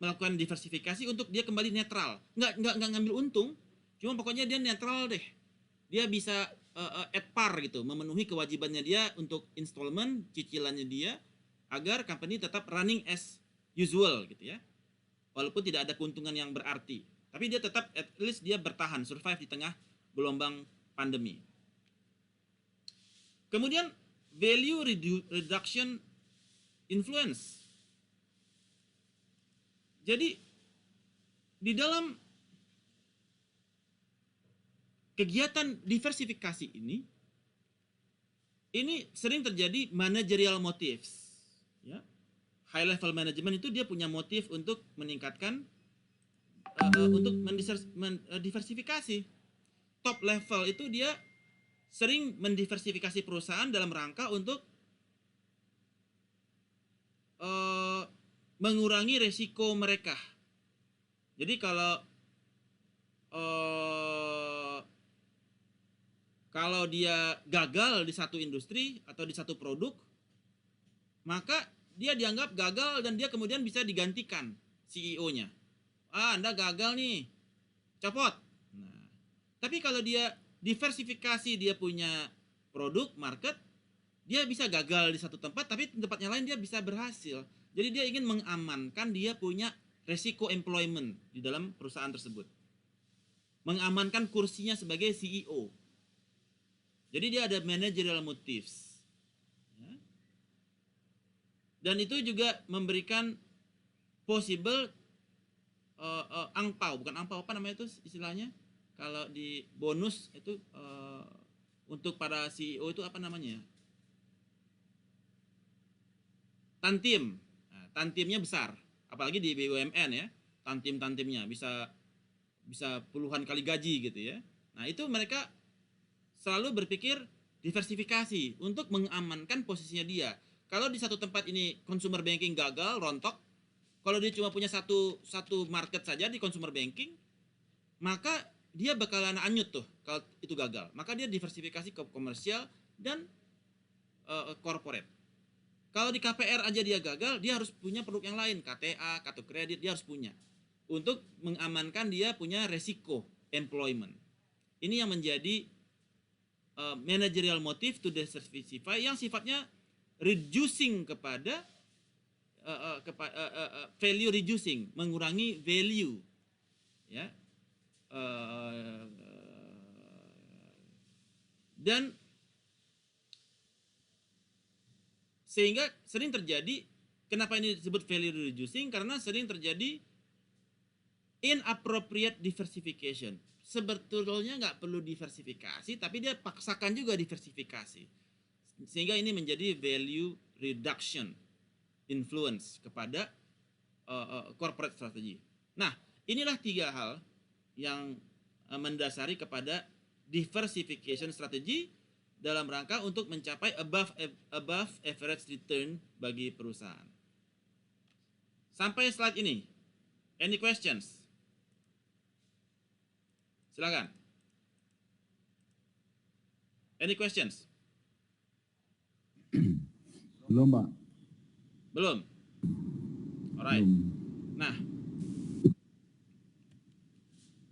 melakukan diversifikasi untuk dia kembali netral. Nggak ngambil untung, cuma pokoknya dia netral deh. Dia bisa at par gitu, memenuhi kewajibannya dia untuk installment, cicilannya dia, agar company tetap running as usual gitu ya. Walaupun tidak ada keuntungan yang berarti, tapi dia tetap at least dia bertahan, survive di tengah gelombang pandemi. Kemudian value reduction influence. Jadi di dalam kegiatan diversifikasi ini sering terjadi managerial motives. Ya. High level management itu dia punya motif untuk meningkatkan untuk mendiversifikasi. Top level itu dia sering mendiversifikasi perusahaan dalam rangka untuk mengurangi resiko mereka. Jadi kalau dia gagal di satu industri atau di satu produk, maka dia dianggap gagal dan dia kemudian bisa digantikan CEO-nya. Anda gagal nih, copot. Nah, tapi kalau dia diversifikasi, dia punya produk, market, dia bisa gagal di satu tempat, tapi di tempat yang lain dia bisa berhasil. Jadi dia ingin mengamankan dia punya resiko employment di dalam perusahaan tersebut. Mengamankan kursinya sebagai CEO. Jadi dia ada managerial motives. Ya. Dan itu juga memberikan possible angpau, bukan angpau, apa namanya itu istilahnya? Kalau di bonus itu untuk para CEO itu apa namanya? Tantim. Nah, tantimnya besar, apalagi di BUMN ya. Tantimnya bisa puluhan kali gaji gitu ya. Nah, itu mereka selalu berpikir diversifikasi untuk mengamankan posisinya dia. Kalau di satu tempat ini consumer banking gagal, rontok, kalau dia cuma punya satu market saja di consumer banking, maka dia bakalan anyut tuh kalau itu gagal. Maka dia diversifikasi ke komersial dan corporate. Kalau di KPR aja dia gagal, dia harus punya produk yang lain, KTA, kartu kredit, dia harus punya. Untuk mengamankan dia punya resiko employment. Ini yang menjadi managerial motive to diversify yang sifatnya reducing kepada value reducing, mengurangi value. Ya. Dan sehingga sering terjadi, kenapa ini disebut value reducing? Karena sering terjadi inappropriate diversification. Sebetulnya nggak perlu diversifikasi, tapi dia paksakan juga diversifikasi. Sehingga ini menjadi value reduction influence kepada corporate strategy. Nah, inilah 3 hal yang mendasari kepada diversification strategy dalam rangka untuk mencapai above average return bagi perusahaan. Sampai slide ini. Any questions? Silakan. Any questions? Belum, Pak. Belum? Alright. Nah,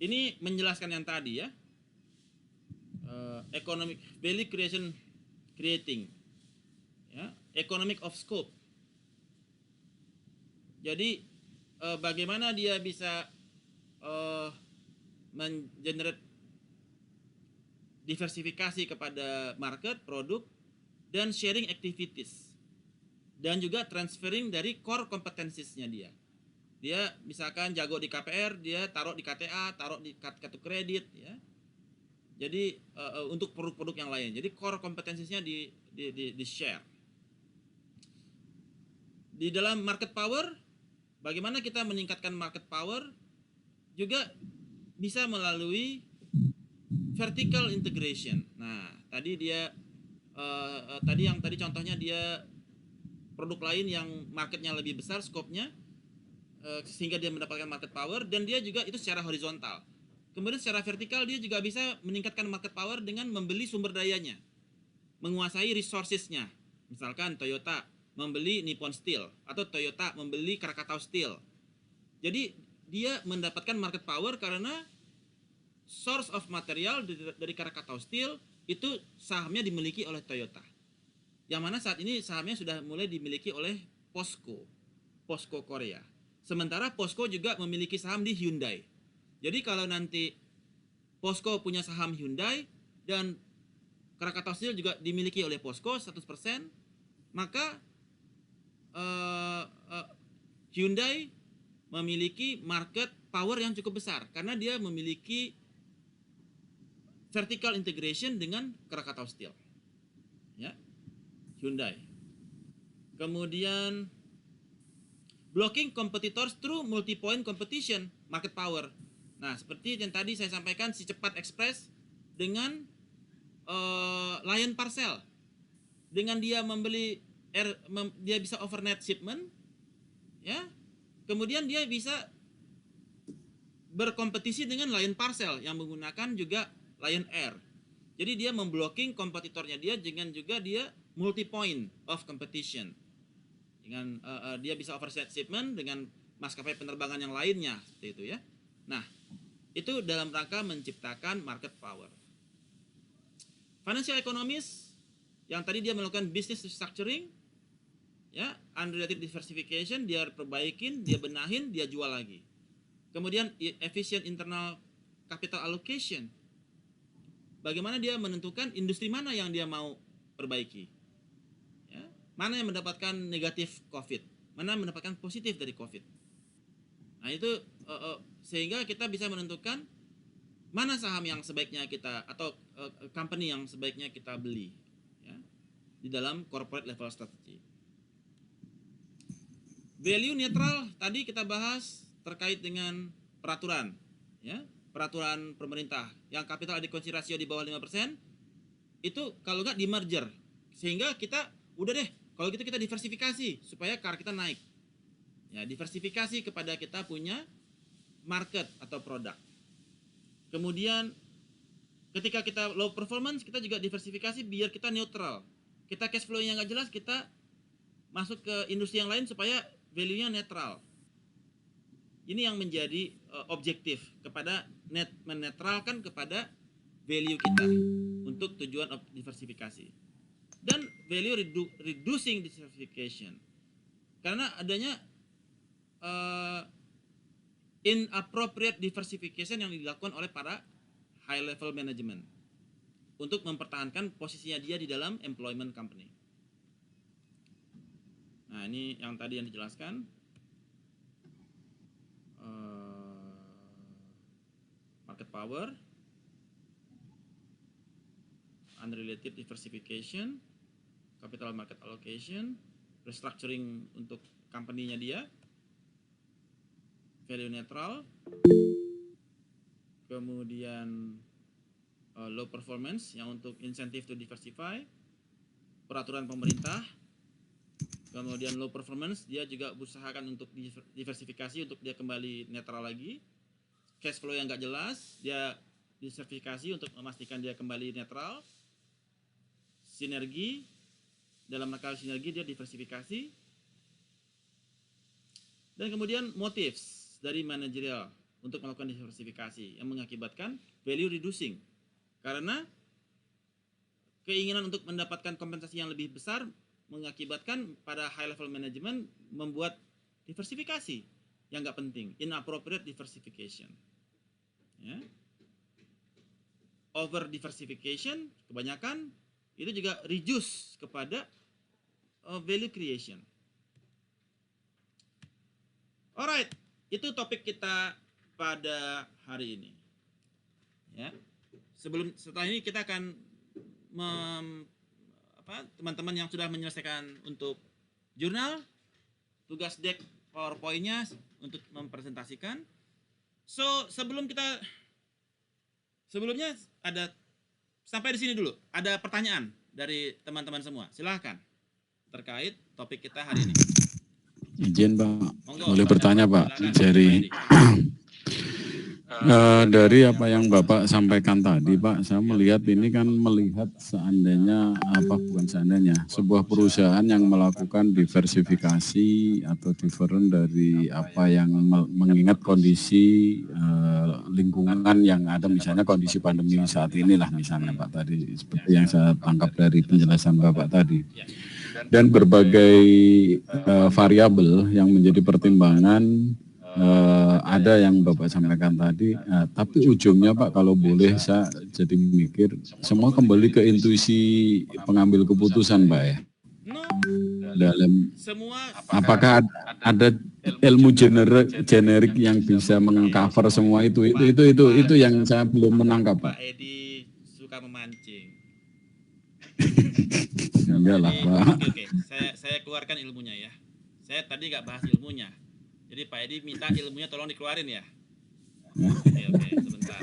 ini menjelaskan yang tadi ya. Economic value creating. Ya, economic of scope. Jadi bagaimana dia bisa mengenerate diversifikasi kepada market, produk, dan sharing activities. Dan juga transferring dari core competentiesnya dia. Dia misalkan jago di KPR, dia taruh di KTA, taruh di kartu kredit, ya. Jadi untuk produk-produk yang lain. Jadi core kompetensinya di share. Di dalam market power, bagaimana kita meningkatkan market power juga bisa melalui vertical integration. Nah, tadi dia tadi contohnya dia produk lain yang marketnya lebih besar skopnya, sehingga dia mendapatkan market power, dan dia juga itu secara horizontal. Kemudian secara vertikal dia juga bisa meningkatkan market power dengan membeli sumber dayanya, menguasai resourcesnya. Misalkan Toyota membeli Nippon Steel atau Toyota membeli Krakatau Steel. Jadi dia mendapatkan market power karena source of material dari Krakatau Steel itu sahamnya dimiliki oleh Toyota. Yang mana saat ini sahamnya sudah mulai dimiliki oleh POSCO Korea. Sementara POSCO juga memiliki saham di Hyundai. Jadi kalau nanti POSCO punya saham Hyundai dan Krakatau Steel juga dimiliki oleh POSCO 100%, maka Hyundai memiliki market power yang cukup besar karena dia memiliki vertical integration dengan Krakatau Steel. Ya. Hyundai. Kemudian blocking competitors through multi-point competition, market power. Nah, seperti yang tadi saya sampaikan, si Cepat Express dengan Lion Parcel. Dengan dia membeli dia bisa overnight shipment, ya. Kemudian dia bisa berkompetisi dengan Lion Parcel yang menggunakan juga Lion Air. Jadi dia memblocking kompetitornya dia dengan juga dia multi point of competition. Dengan dia bisa overnight shipment dengan maskapai penerbangan yang lainnya, seperti itu ya. Nah, itu dalam rangka menciptakan market power. Financial economists Yang tadi dia melakukan business restructuring, ya, unrelated diversification, dia perbaikin, dia benahin, dia jual lagi. Kemudian efficient internal capital allocation. Bagaimana dia menentukan industri mana yang dia mau perbaiki. Ya, mana yang mendapatkan negatif COVID, mana yang mendapatkan positif dari COVID. Nah itu sehingga kita bisa menentukan mana saham yang sebaiknya kita atau company yang sebaiknya kita beli, ya, di dalam corporate level strategy. Value neutral tadi kita bahas terkait dengan peraturan, ya, peraturan pemerintah yang capital adequacy ratio di bawah 5%, itu kalau nggak di merger, sehingga kita udah deh kalau gitu kita diversifikasi supaya CAR kita naik, ya, diversifikasi kepada kita punya market atau produk. Kemudian ketika kita low performance, kita juga diversifikasi biar kita neutral. Kita cash flow-nya nggak jelas, kita masuk ke industri yang lain supaya value-nya netral. Ini yang menjadi objektif kepada menetralkan kepada value kita untuk tujuan diversifikasi. Dan value reducing diversification. Karena adanya inappropriate diversification yang dilakukan oleh para high level management untuk mempertahankan posisinya dia di dalam employment company. Nah, ini yang tadi yang dijelaskan. Market power, unrelated diversification, capital market allocation, restructuring untuk company-nya dia, value neutral, kemudian low performance yang untuk incentive to diversify, peraturan pemerintah, kemudian low performance dia juga berusahakan untuk diversifikasi untuk dia kembali netral lagi, cash flow yang nggak jelas dia diversifikasi untuk memastikan dia kembali netral, sinergi, dalam rangka sinergi dia diversifikasi, dan kemudian motives dari manajerial untuk melakukan diversifikasi yang mengakibatkan value reducing, karena keinginan untuk mendapatkan kompensasi yang lebih besar mengakibatkan pada high level management membuat diversifikasi yang nggak penting, inappropriate diversification, ya. Over diversification kebanyakan itu juga reduce kepada value creation. Alright, itu topik kita pada hari ini, ya. Setelah ini kita akan teman-teman yang sudah menyelesaikan untuk jurnal, tugas deck PowerPoint-nya untuk mempresentasikan. So sebelumnya ada sampai di sini dulu. Ada pertanyaan dari teman-teman semua. Silahkan terkait topik kita hari ini. Izin Pak, Monggo, boleh bertanya Pak, silakan, dari apa yang Bapak sampaikan tadi Pak, saya melihat ini kan seandainya sebuah perusahaan yang melakukan diversifikasi atau different dari apa yang mengingat kondisi lingkungan yang ada, misalnya kondisi pandemi saat inilah misalnya Pak tadi, seperti yang saya tangkap dari penjelasan Bapak tadi. Dan berbagai variabel yang menjadi pertimbangan ada yang Bapak sampaikan tadi, tapi ujungnya Pak kalau boleh saya jadi mikir semua kembali ke intuisi pengambil keputusan Pak ya. Dalam apakah ada ilmu generik yang bisa mengcover semua itu yang saya belum menangkap Pak. Pak Edi suka memancing. Enggak lah Pak. Oke. Saya keluarkan ilmunya ya. Saya tadi nggak bahas ilmunya. Jadi Pak Edi minta ilmunya tolong dikeluarin ya. Oke, sebentar.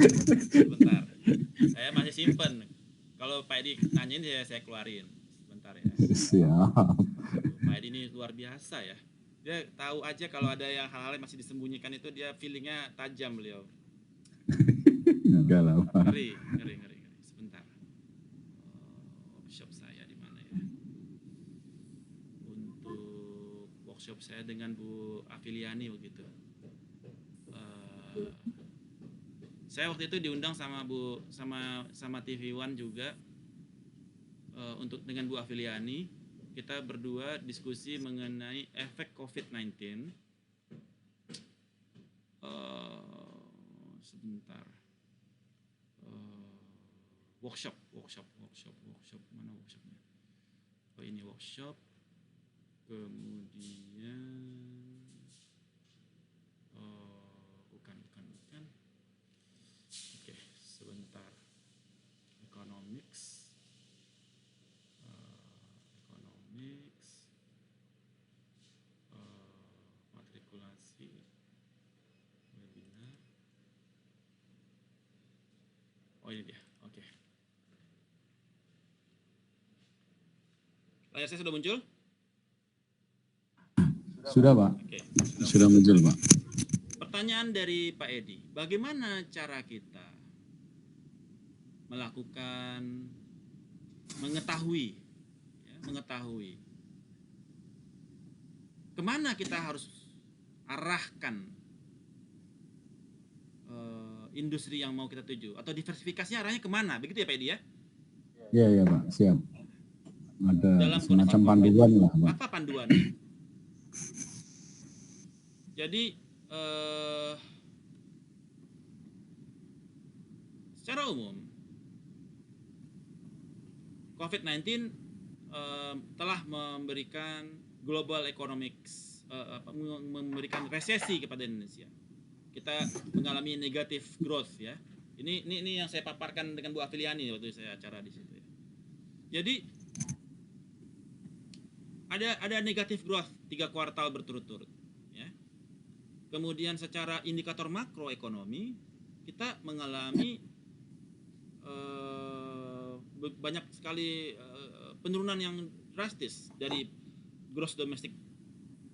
Saya masih simpen. Kalau Pak Edi nanyain saya keluarin. Sebentar ya. Siap. Pak Edi ini luar biasa ya. Dia tahu aja kalau ada yang hal-hal yang masih disembunyikan itu dia feelingnya tajam beliau. Enggak lah Pak. Ngeri. Sebentar. Workshop saya di mana ya? Untuk workshop saya dengan Bu Afiliani begitu. Saya waktu itu diundang sama TV One juga. untuk dengan Bu Afiliani, kita berdua diskusi mengenai efek COVID-19. Sebentar. Workshop. Mana workshopnya? Oh, ini workshop. Kemudian bukan. Oke, sebentar. Economics, matrikulasi, webinar. Oh, ini dia. Oke. Layar saya sudah muncul? Sudah Pak. Oke. Sudah muncul Pak. Pertanyaan dari Pak Edi, bagaimana cara kita melakukan mengetahui kemana kita harus arahkan industri yang mau kita tuju, atau diversifikasinya arahnya kemana, begitu ya Pak Edi ya? Iya Pak, siap. Ada Dalam semacam panduan lah Pak. Apa panduan? Jadi secara umum COVID-19 telah memberikan global economics, memberikan resesi kepada Indonesia. Kita mengalami negative growth ya. Ini yang saya paparkan dengan Bu Afiliani waktu saya acara di situ ya. Jadi ada negative growth 3 kuartal berturut-turut ya. Kemudian secara indikator makroekonomi kita mengalami banyak sekali penurunan yang drastis. Dari gross domestic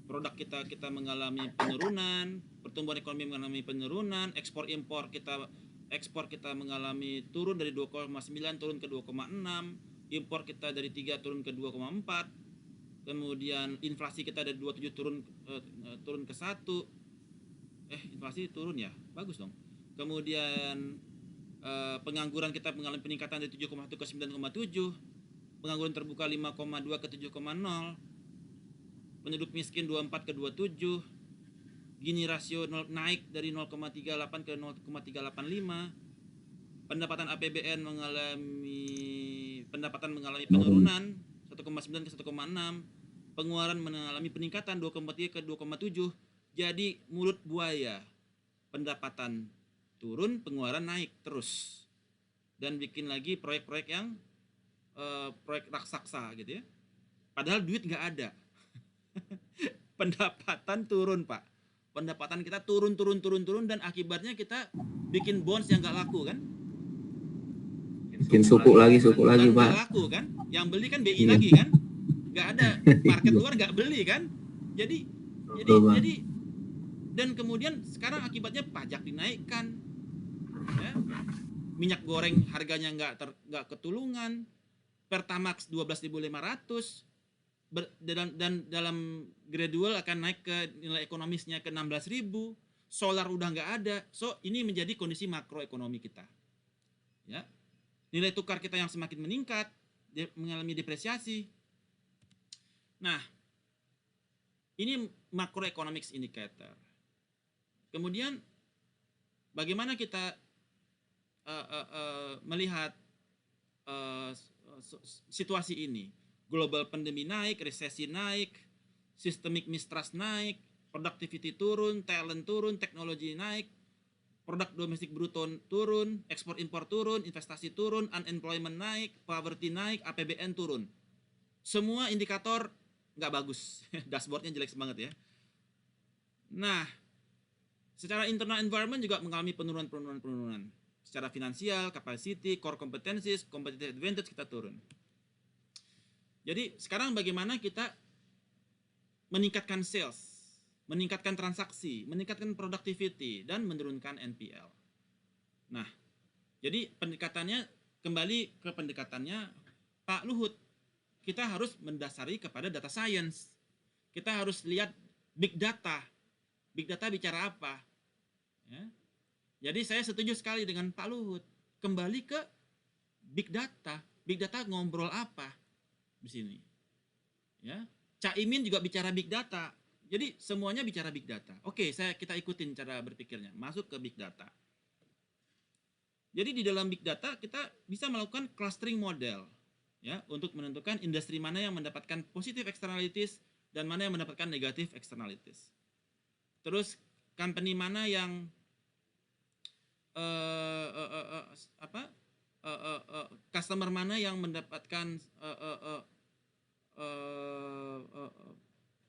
produk kita mengalami penurunan, pertumbuhan ekonomi mengalami penurunan, ekspor kita mengalami turun dari 2,9 turun ke 2,6, impor kita dari 3 turun ke 2,4, kemudian inflasi kita dari 27 turun ke 1. Inflasi turun ya, bagus dong. Kemudian pengangguran kita mengalami peningkatan dari 7,1 ke 9,7, pengangguran terbuka 5,2 ke 7,0, penduduk miskin 24 ke 27, Gini rasio naik dari 0,38 ke 0,385, pendapatan APBN mengalami penurunan 1,9 ke 1,6, pengeluaran mengalami peningkatan 2,3 ke 2,7. Jadi mulut buaya, pendapatan turun, pengeluaran naik terus, dan bikin lagi proyek-proyek yang proyek raksasa gitu ya. Padahal duit nggak ada. Pendapatan turun Pak, pendapatan kita turun, dan akibatnya kita bikin bonds yang nggak laku kan? Bikin suku lagi Nggak Pak. laku kan? Yang beli kan BI lagi kan? Nggak ada, market luar nggak beli kan? Jadi dan kemudian sekarang akibatnya pajak dinaikkan ya. Minyak goreng harganya nggak ketulungan, Pertamax 12.500, dan dalam gradual akan naik ke nilai ekonomisnya ke 16.000, solar udah nggak ada. So ini menjadi kondisi makroekonomi kita ya. Nilai tukar kita yang semakin meningkat, mengalami depresiasi. Nah, ini macroeconomics indicator. Kemudian bagaimana kita melihat situasi ini? Global pandemi naik, resesi naik, systemic mistrust naik, productivity turun, talent turun, teknologi naik, produk domestik bruto turun, ekspor impor turun, investasi turun, unemployment naik, poverty naik, APBN turun. Semua indikator nggak bagus, dashboardnya jelek banget ya. Nah, secara internal environment juga mengalami penurunan. Secara finansial, capacity, core competencies, competitive advantage kita turun. Jadi sekarang bagaimana kita meningkatkan sales, meningkatkan transaksi, meningkatkan productivity, dan menurunkan NPL. Nah, jadi kembali ke pendekatannya Pak Luhut. Kita harus mendasari kepada data science. Kita harus lihat big data. Big data bicara apa? Ya. Jadi saya setuju sekali dengan Pak Luhut. Kembali ke big data. Big data ngobrol apa di sini? Ya, Caimin juga bicara big data. Jadi semuanya bicara big data. Oke, kita ikutin cara berpikirnya. Masuk ke big data. Jadi di dalam big data kita bisa melakukan clustering model ya untuk menentukan industri mana yang mendapatkan positive externalities dan mana yang mendapatkan negative externalities. Terus company mana yang customer mana yang mendapatkan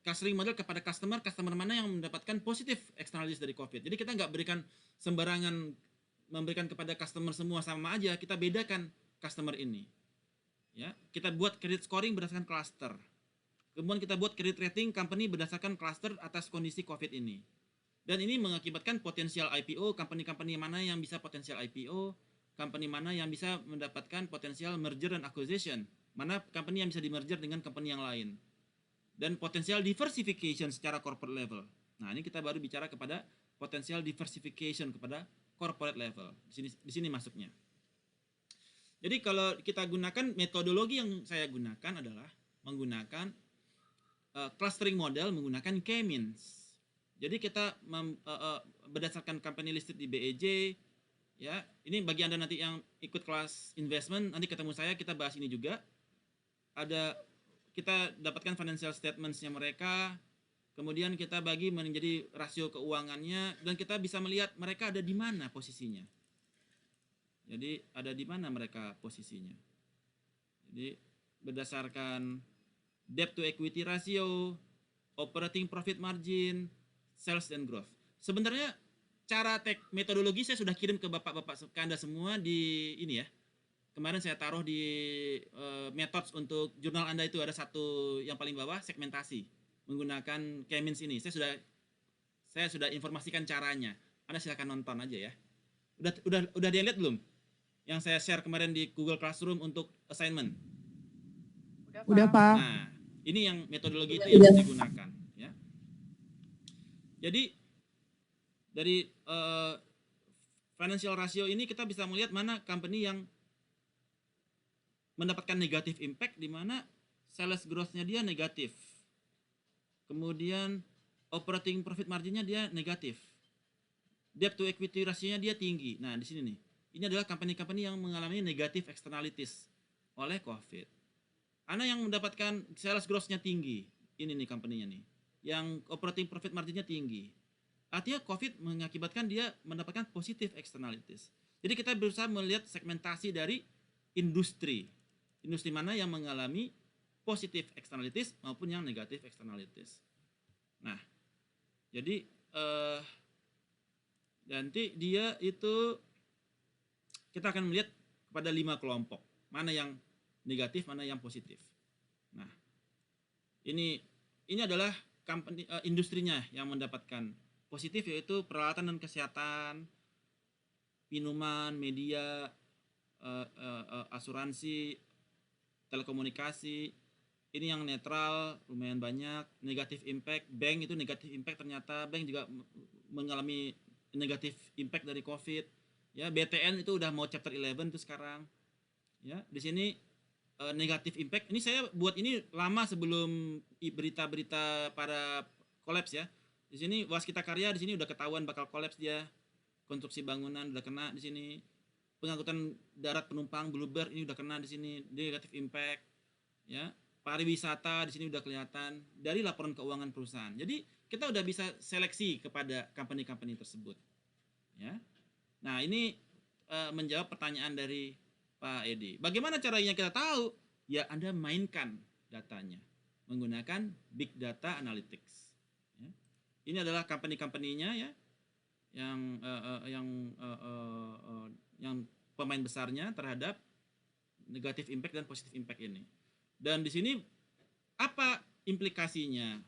clustering model kepada customer mana yang mendapatkan positive externalities dari COVID. Jadi kita nggak berikan sembarangan memberikan kepada customer semua sama aja, kita bedakan customer ini. Ya, kita buat credit scoring berdasarkan cluster. Kemudian kita buat credit rating company berdasarkan cluster atas kondisi COVID ini. Dan ini mengakibatkan potensial IPO, company-company mana yang bisa potensial IPO, company mana yang bisa mendapatkan potensial merger dan acquisition, mana company yang bisa di-merger dengan company yang lain. Dan potensial diversification secara corporate level. Nah, ini kita baru bicara kepada potensial diversification kepada corporate level. Di sini masuknya. Jadi kalau kita gunakan metodologi yang saya gunakan adalah menggunakan clustering model menggunakan K-means. Jadi kita berdasarkan company listed di BEJ, ya. Ini bagi Anda nanti yang ikut kelas investment, nanti ketemu saya kita bahas ini juga. Kita dapatkan financial statements-nya mereka, kemudian kita bagi menjadi rasio keuangannya, dan kita bisa melihat mereka ada di mana posisinya. Jadi ada di mana mereka posisinya. Jadi berdasarkan debt to equity ratio, operating profit margin, sales and growth. Sebenarnya cara metodologi saya sudah kirim ke bapak-bapak ke Anda semua di ini ya. Kemarin saya taruh di methods untuk jurnal Anda itu ada satu yang paling bawah segmentasi menggunakan K-means ini. Saya sudah informasikan caranya. Anda silakan nonton aja ya. Udah dia lihat belum? Yang saya share kemarin di Google Classroom untuk assignment. Udah, Pak. Nah, ini yang metodologi itu yang saya gunakan ya. Jadi dari financial ratio ini kita bisa melihat mana company yang mendapatkan negatif impact, di mana sales growth-nya dia negatif. Kemudian operating profit margin-nya dia negatif. Debt to equity ratio-nya dia tinggi. Nah, di sini nih. Ini adalah company-company yang mengalami negatif externalities oleh COVID. Anda yang mendapatkan sales growth-nya tinggi. Ini nih company-nya nih. Yang operating profit margin-nya tinggi. Artinya COVID mengakibatkan dia mendapatkan positive externalities. Jadi kita berusaha melihat segmentasi dari industri. Industri mana yang mengalami positive externalities maupun yang negative externalities. Nah, jadi nanti dia itu kita akan melihat kepada 5 kelompok. Mana yang negatif, mana yang positif. Nah, ini adalah company, industrinya yang mendapatkan positif, yaitu peralatan dan kesehatan, minuman, media, asuransi, telekomunikasi. Ini yang netral lumayan banyak. Negatif impact, bank itu negatif impact, ternyata bank juga mengalami negatif impact dari COVID. Ya, BTN itu udah mau chapter 11 tuh sekarang. Ya, di sini negatif impact. Ini saya buat ini lama sebelum berita-berita pada kolaps ya. Di sini Waskita Karya di sini udah ketahuan bakal kolaps dia. Konstruksi bangunan udah kena di sini. Pengangkutan darat penumpang Bluebird ini udah kena di sini, negatif impact. Ya, pariwisata di sini udah kelihatan dari laporan keuangan perusahaan. Jadi kita udah bisa seleksi kepada company-company tersebut. Ya. Nah, ini menjawab pertanyaan dari Pak Edi. Bagaimana caranya kita tahu? Ya, Anda mainkan datanya menggunakan Big Data Analytics. Ya. Ini adalah company-company-nya ya, yang pemain besarnya terhadap negatif impact dan positif impact ini. Dan di sini apa implikasinya?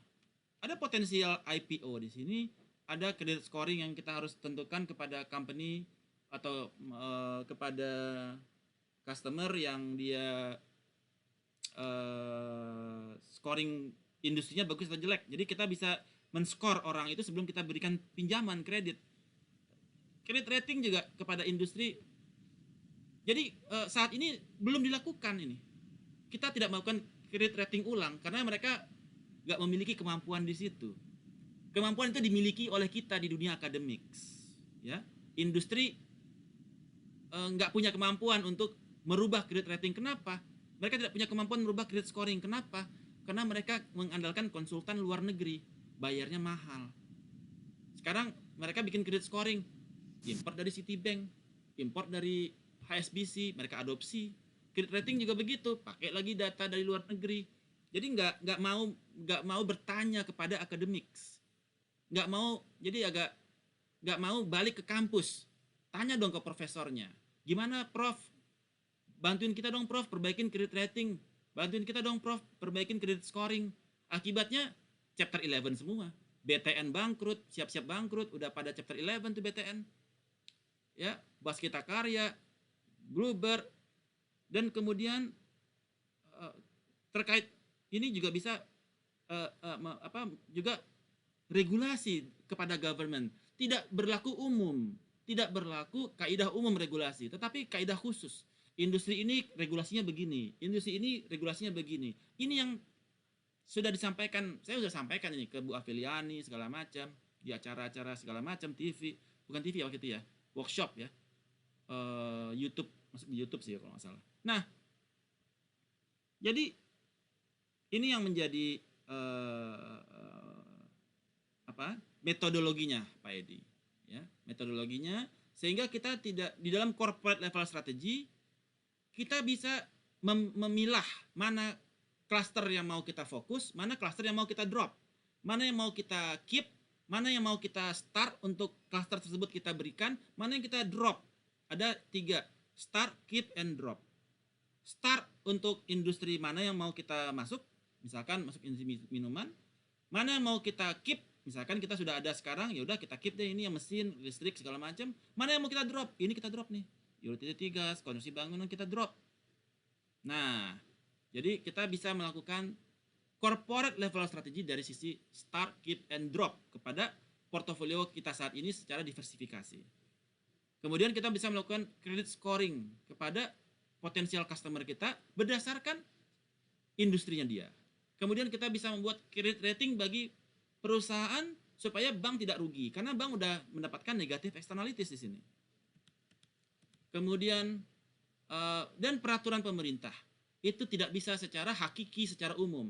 Ada potensial IPO di sini, ada credit scoring yang kita harus tentukan kepada company atau kepada customer yang dia scoring industrinya bagus atau jelek. Jadi kita bisa men-score orang itu sebelum kita berikan pinjaman kredit. Credit rating juga kepada industri Jadi saat ini belum dilakukan ini. Kita tidak melakukan credit rating ulang karena mereka nggak memiliki kemampuan di situ. Kemampuan itu dimiliki oleh kita di dunia akademik. Ya, industri nggak punya kemampuan untuk merubah credit rating. Kenapa? Mereka tidak punya kemampuan merubah credit scoring. Kenapa? Karena mereka mengandalkan konsultan luar negeri, bayarnya mahal. Sekarang mereka bikin credit scoring, import dari Citibank, import dari HSBC, mereka adopsi. Credit rating juga begitu, pakai lagi data dari luar negeri. Jadi nggak mau bertanya kepada akademik, nggak mau balik ke kampus, tanya dong ke profesornya, gimana Prof? Bantuin kita dong Prof, perbaikin credit rating, bantuin kita dong Prof, perbaikin credit scoring. Akibatnya chapter 11 semua. BTN bangkrut, siap-siap bangkrut, udah pada chapter 11 tuh BTN. Ya, Baskita Karya, Bluebird, dan kemudian terkait ini juga bisa juga regulasi kepada government. Tidak berlaku umum, tidak berlaku kaidah umum regulasi, tetapi kaidah khusus. Industri ini regulasinya begini, industri ini regulasinya begini. Ini yang sudah disampaikan, saya sudah sampaikan ini ke Bu Afiliani segala macam, di acara-acara segala macam, TV, bukan TV waktu itu ya, workshop ya, YouTube, masuk di YouTube sih kalau nggak salah. Nah, jadi ini yang menjadi metodologinya Pak Edi, ya, metodologinya, sehingga kita tidak di dalam corporate level strategi kita bisa memilah mana cluster yang mau kita fokus, mana cluster yang mau kita drop, mana yang mau kita keep, mana yang mau kita start untuk cluster tersebut kita berikan, mana yang kita drop. Ada 3, start, keep, and drop. Start untuk industri mana yang mau kita masuk, misalkan masuk industri minuman, mana yang mau kita keep, misalkan kita sudah ada sekarang, ya udah kita keep deh ini yang mesin, listrik segala macam. Mana yang mau kita drop? Ini kita drop nih. Utility gas, konsumsi bangunan kita drop. Nah, jadi kita bisa melakukan corporate level strategi dari sisi start, keep, and drop kepada portofolio kita saat ini secara diversifikasi. Kemudian kita bisa melakukan credit scoring kepada potensial customer kita berdasarkan industrinya dia. Kemudian kita bisa membuat credit rating bagi perusahaan supaya bank tidak rugi, karena bank udah mendapatkan negatif externalities di sini. Kemudian dan peraturan pemerintah itu tidak bisa secara hakiki, secara umum,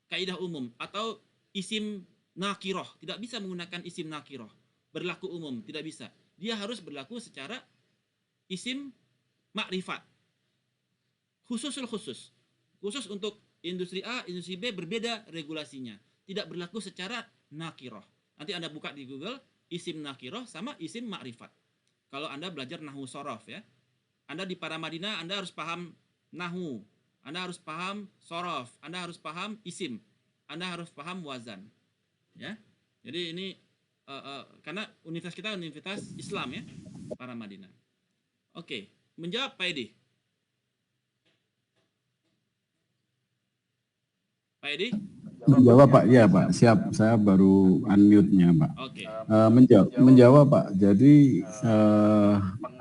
kaidah umum atau isim nakiroh, tidak bisa menggunakan isim nakiroh, berlaku umum, tidak bisa. Dia harus berlaku secara isim makrifat, khusus untuk industri A, industri B berbeda regulasinya, tidak berlaku secara nakiroh. Nanti Anda buka di Google isim nakiroh sama isim makrifat. Kalau Anda belajar nahwu sorof ya, Anda di Paramadina Anda harus paham nahwu, Anda harus paham sorof, Anda harus paham isim, Anda harus paham wazan. Ya, jadi ini karena universitas kita universitas Islam ya, Paramadina. Oke, menjawab Pak Edi. Pak Edi? Menjawab Pak, ya Pak, siap. Saya baru unmute-nya Pak. Oke. Menjawab Pak. Jadi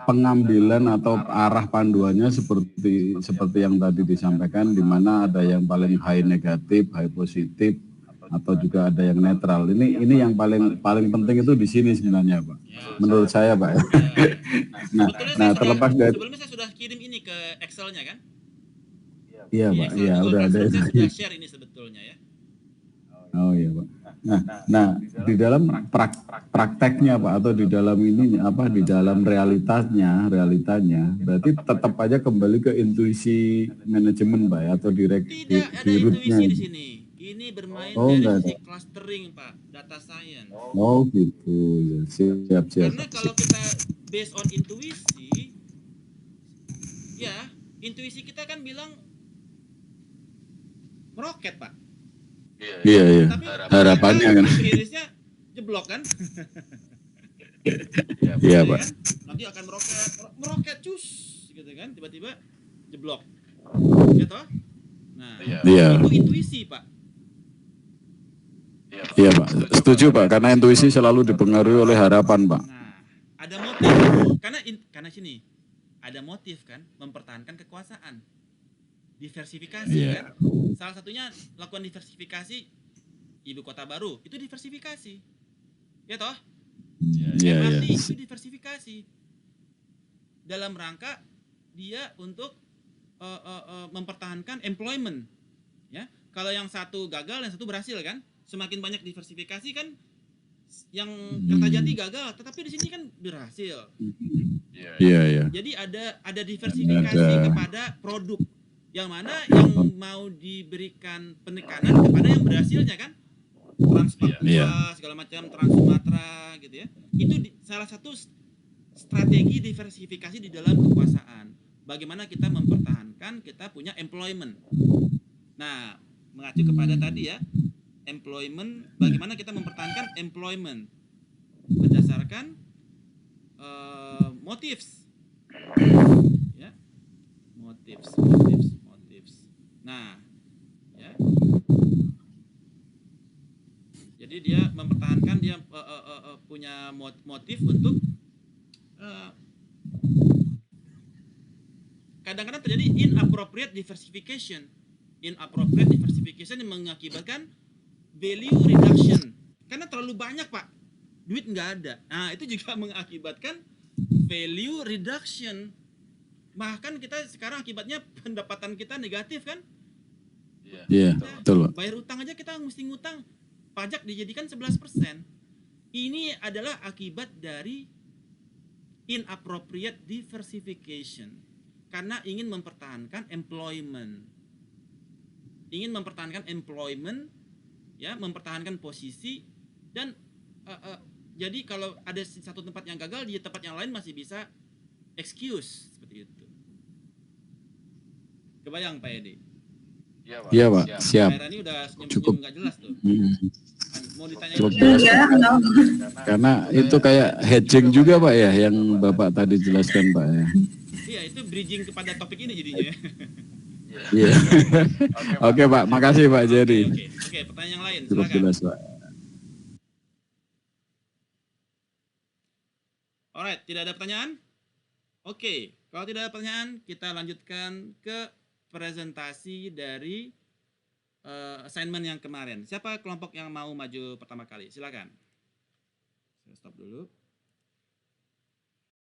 pengambilan atau arah panduannya seperti yang tadi disampaikan, di mana ada yang paling high negatif, high positif, atau juga ada yang netral. Ini yang paling penting itu di sini sebenarnya Pak. Ya, menurut saya Pak. Ya. Nah, terlepas dari sebelumnya saya sudah kirim ini ke Excel-nya kan? Iya Pak, iya udah ada. Saya sudah share ini sebetulnya ya. Oh iya Pak. Nah di dalam prakteknya Pak, atau di dalam ini di dalam realitanya, berarti tetap aja kembali ke intuisi manajemen Pak ya, atau direct tidak ada intuisi di sini. Ini bermain dari sisi clustering Pak, data science. Oh gitu, ya, siap. Karena kalau kita based on intuisi, ya intuisi kita kan bilang meroket Pak. Iya. Tapi harapannya kan irisnya jeblok kan? Iya Pak. Nanti akan meroket cus gitu kan, tiba-tiba jeblok. Gitu. Nah, itu intuisi Pak. Iya Pak, setuju Pak, karena intuisi selalu dipengaruhi oleh harapan Pak. Nah, ada motif karena sini ada motif kan, mempertahankan kekuasaan. Diversifikasi Iya. kan. Salah satunya lakukan diversifikasi ibu kota baru, itu diversifikasi. Ya toh? Iya, MRT iya. itu diversifikasi. Dalam rangka dia untuk mempertahankan employment. Ya. Kalau yang satu gagal, yang satu berhasil kan? Semakin banyak diversifikasi kan, yang Kertajati gagal, tetapi di sini kan berhasil. Iya, iya. Jadi ada diversifikasi Ada. kepada produk, yang mana yang mau diberikan penekanan kepada yang berhasilnya kan, Trans Papua Iya. segala macam, Trans Sumatera gitu ya. Itu salah satu strategi diversifikasi di dalam kekuasaan. Bagaimana kita mempertahankan kita punya employment. Nah, mengacu kepada tadi ya, employment, bagaimana kita mempertahankan employment berdasarkan motifs, ya, motifs. Nah, ya, jadi dia mempertahankan, dia punya motif untuk kadang-kadang terjadi inappropriate diversification. Inappropriate diversification yang mengakibatkan value reduction. Karena terlalu banyak, Pak. Duit nggak ada. Nah, itu juga mengakibatkan value reduction. Bahkan kita sekarang akibatnya pendapatan kita negatif kan? Iya, betul, Pak. Bayar utang aja kita mesti ngutang. Pajak dijadikan 11%. Ini adalah akibat dari inappropriate diversification. Karena ingin mempertahankan employment. Ingin mempertahankan employment, ya, mempertahankan posisi, dan jadi kalau ada satu tempat yang gagal, di tempat yang lain masih bisa excuse seperti itu. Kebayang Pak Edi? Iya, Pak. Siap. Pak Rani udah Cukup. nggak jelas tuh. Mau ditanya Cukup juga? jelas, Pak. Karena itu kayak hedging juga, Pak, ya, yang Bapak tadi jelaskan, Pak, ya. Iya, itu bridging kepada topik ini jadinya. Iya. Oke, Pak. Makasih, Pak Jerry. Oke, pertanyaan yang lain, Cukup silakan. jelas, Pak. Alright, tidak ada pertanyaan? Oke, kalau tidak ada pertanyaan, kita lanjutkan ke presentasi dari assignment yang kemarin. Siapa kelompok yang mau maju pertama kali? Silakan. Saya stop dulu.